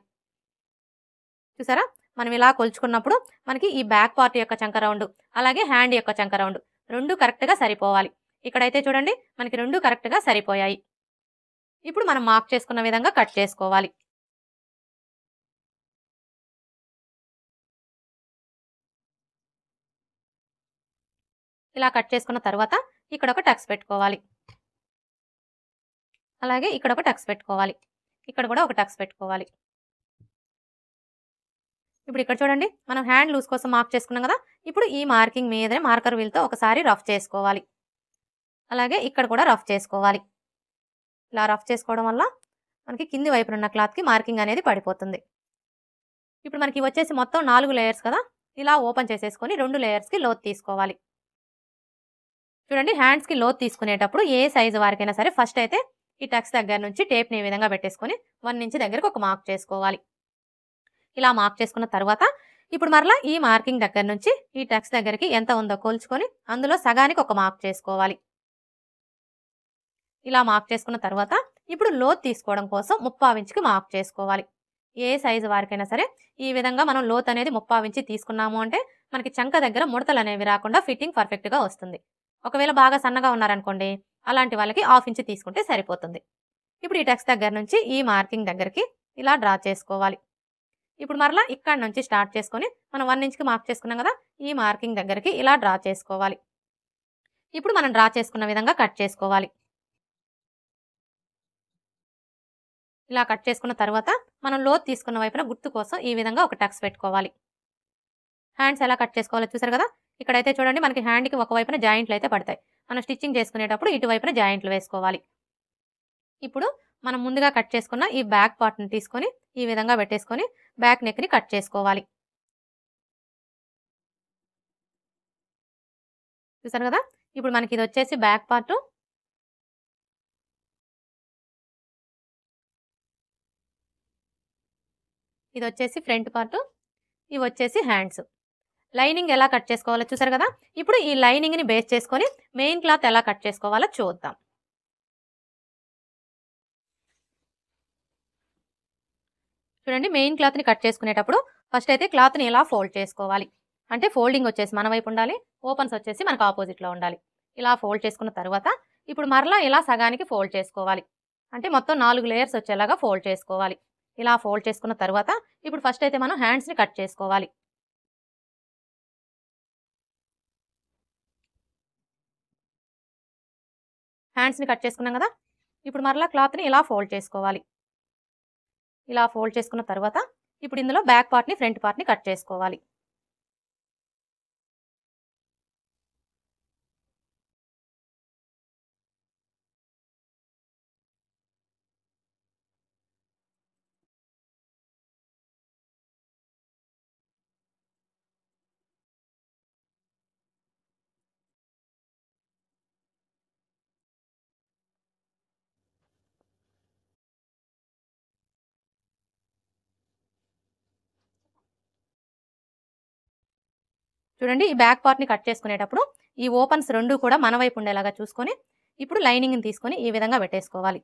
చూసారా మనం ఇలా కొలుచుకున్నప్పుడు మనకి ఈ బ్యాక్ పార్ట్ యొక్క చంక రౌండ్ అలాగే హ్యాండ్ యొక్క చంక రౌండ్ 2 కరెక్ట్గా సరిపోవాలి. ఇక్కడైతే చూడండి మనకి 2 కరెక్ట్గా సరిపోయాయి. ఇప్పుడు మనం మార్క్ చేసుకున్న విధంగా కట్ చేసుకోవాలి. ఇలా కట్ చేసుకున్న తర్వాత ఇక్కడ ఒక టక్స్ పెట్టుకోవాలి. అలాగే ఇక్కడ ఒక టక్స్ పెట్టుకోవాలి. ఇక్కడ కూడా ఒక టక్స్ పెట్టుకోవాలి. ఇప్పుడు ఇక్కడ చూడండి మనం హ్యాండ్ లూజ్ కోసం మార్క్ చేసుకున్నాం కదా, ఇప్పుడు ఈ మార్కింగ్ మీదనే మార్కర్ వీల్తో ఒకసారి రఫ్ చేసుకోవాలి. అలాగే ఇక్కడ కూడా రఫ్ చేసుకోవాలి. ఇలా రఫ్ చేసుకోవడం వల్ల మనకి కింది వైపునున్న క్లాత్కి మార్కింగ్ అనేది పడిపోతుంది. ఇప్పుడు మనకి వచ్చేసి మొత్తం 4 లేయర్స్ కదా, ఇలా ఓపెన్ చేసేసుకొని 2 లేయర్స్కి లోతు తీసుకోవాలి. చూడండి, హ్యాండ్స్కి లోతు తీసుకునేటప్పుడు ఏ సైజు వారికైనా సరే ఫస్ట్ అయితే ఈ టక్స్ దగ్గర నుంచి టేప్ని ఈ విధంగా పెట్టేసుకొని 1 ఇంచ్ దగ్గరకు ఒక మార్క్ చేసుకోవాలి. ఇలా మార్క్ చేసుకున్న తర్వాత ఇప్పుడు మరలా ఈ మార్కింగ్ దగ్గర నుంచి ఈ టక్స్ దగ్గరికి ఎంత ఉందో కొలుచుకొని అందులో సగానికి ఒక మార్క్ చేసుకోవాలి. ఇలా మార్క్ చేసుకున్న తర్వాత ఇప్పుడు లోతు తీసుకోవడం కోసం 3/4 ఇంచ్కి మార్క్ చేసుకోవాలి. ఏ సైజు వారికైనా సరే ఈ విధంగా మనం లోతు అనేది 3/4 ఇంచ్ తీసుకున్నాము అంటే మనకి చంక దగ్గర ముడతలు అనేవి రాకుండా ఫిట్టింగ్ పర్ఫెక్ట్గా వస్తుంది. ఒకవేళ బాగా సన్నగా ఉన్నారనుకోండి, అలాంటి వాళ్ళకి 1/2 ఇంచ్ తీసుకుంటే సరిపోతుంది. ఇప్పుడు ఈ టక్స్ దగ్గర నుంచి ఈ మార్కింగ్ దగ్గరికి ఇలా డ్రా చేసుకోవాలి. ఇప్పుడు మరలా ఇక్కడ నుంచి స్టార్ట్ చేసుకొని మనం 1 ఇంచ్కి మార్క్ చేసుకున్నాం కదా, ఈ మార్కింగ్ దగ్గరికి ఇలా డ్రా చేసుకోవాలి. ఇప్పుడు మనం డ్రా చేసుకున్న విధంగా కట్ చేసుకోవాలి. ఇలా కట్ చేసుకున్న తర్వాత మనం లోతు తీసుకున్న వైపున గుర్తు కోసం ఈ విధంగా ఒక టక్స్ పెట్టుకోవాలి. హ్యాండ్స్ ఎలా కట్ చేసుకోవాలో చూసారు కదా. ఇక్కడైతే చూడండి, మనకి హ్యాండ్కి ఒకవైపున జాయింట్లు అయితే పడతాయి. మనం స్టిచ్చింగ్ చేసుకునేటప్పుడు ఇటువైపున జాయింట్లు వేసుకోవాలి. ఇప్పుడు మనం ముందుగా కట్ చేసుకున్న ఈ బ్యాక్ పార్ట్ని తీసుకొని ఈ విధంగా పెట్టేసుకొని బ్యాక్ నెక్ని కట్ చేసుకోవాలి. చూసారు కదా. ఇప్పుడు మనకి ఇది వచ్చేసి బ్యాక్ పార్ట్, ఇది వచ్చేసి ఫ్రంట్ పార్ట్, ఇవి వచ్చేసి హ్యాండ్స్. లైనింగ్ ఎలా కట్ చేసుకోవాలో చూసారు కదా. ఇప్పుడు ఈ లైనింగ్ని బేస్ చేసుకొని మెయిన్ క్లాత్ ఎలా కట్ చేసుకోవాలో చూద్దాం. చూడండి, మెయిన్ క్లాత్ని కట్ చేసుకునేటప్పుడు ఫస్ట్ అయితే క్లాత్ని ఇలా ఫోల్డ్ చేసుకోవాలి. అంటే ఫోల్డింగ్ వచ్చేసి మన వైపు ఉండాలి, ఓపెన్స్ వచ్చేసి మనకు ఆపోజిట్లో ఉండాలి. ఇలా ఫోల్డ్ చేసుకున్న తర్వాత ఇప్పుడు మరలా ఇలా సగానికి ఫోల్డ్ చేసుకోవాలి. అంటే మొత్తం 4 లేయర్స్ వచ్చేలాగా ఫోల్డ్ చేసుకోవాలి. ఇలా ఫోల్డ్ చేసుకున్న తర్వాత ఇప్పుడు ఫస్ట్ అయితే మనం హ్యాండ్స్ని కట్ చేసుకోవాలి. హ్యాండ్స్ని కట్ చేసుకున్నాం కదా. ఇప్పుడు మరలా క్లాత్ని ఇలా ఫోల్డ్ చేసుకోవాలి. ఇలా ఫోల్డ్ చేసుకున్న తర్వాత ఇప్పుడు ఇందులో బ్యాక్ పార్ట్ని ఫ్రంట్ పార్ట్ని కట్ చేసుకోవాలి. చూడండి, ఈ బ్యాక్ పార్ట్ని కట్ చేసుకునేటప్పుడు ఈ ఓపెన్స్ 2 కూడా మన వైపు ఉండేలాగా చూసుకొని ఇప్పుడు లైనింగ్ని తీసుకొని ఈ విధంగా పెట్టేసుకోవాలి.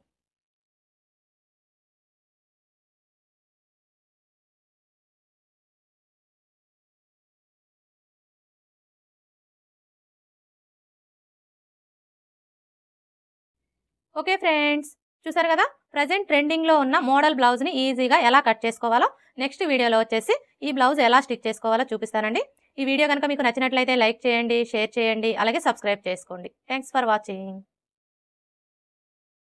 ఓకే ఫ్రెండ్స్, చూసారు కదా. ప్రజెంట్ ట్రెండింగ్లో ఉన్న మోడల్ బ్లౌజ్ని ఈజీగా ఎలా కట్ చేసుకోవాలో నెక్స్ట్ వీడియోలో వచ్చేసి ఈ బ్లౌజ్ ఎలా స్టిచ్ చేసుకోవాలో చూపిస్తానండి. ఈ వీడియో కనుక మీకు నచ్చినట్లయితే లైక్ చేయండి, షేర్ చేయండి, అలాగే సబ్స్క్రైబ్ చేసుకోండి. Thanks for watching.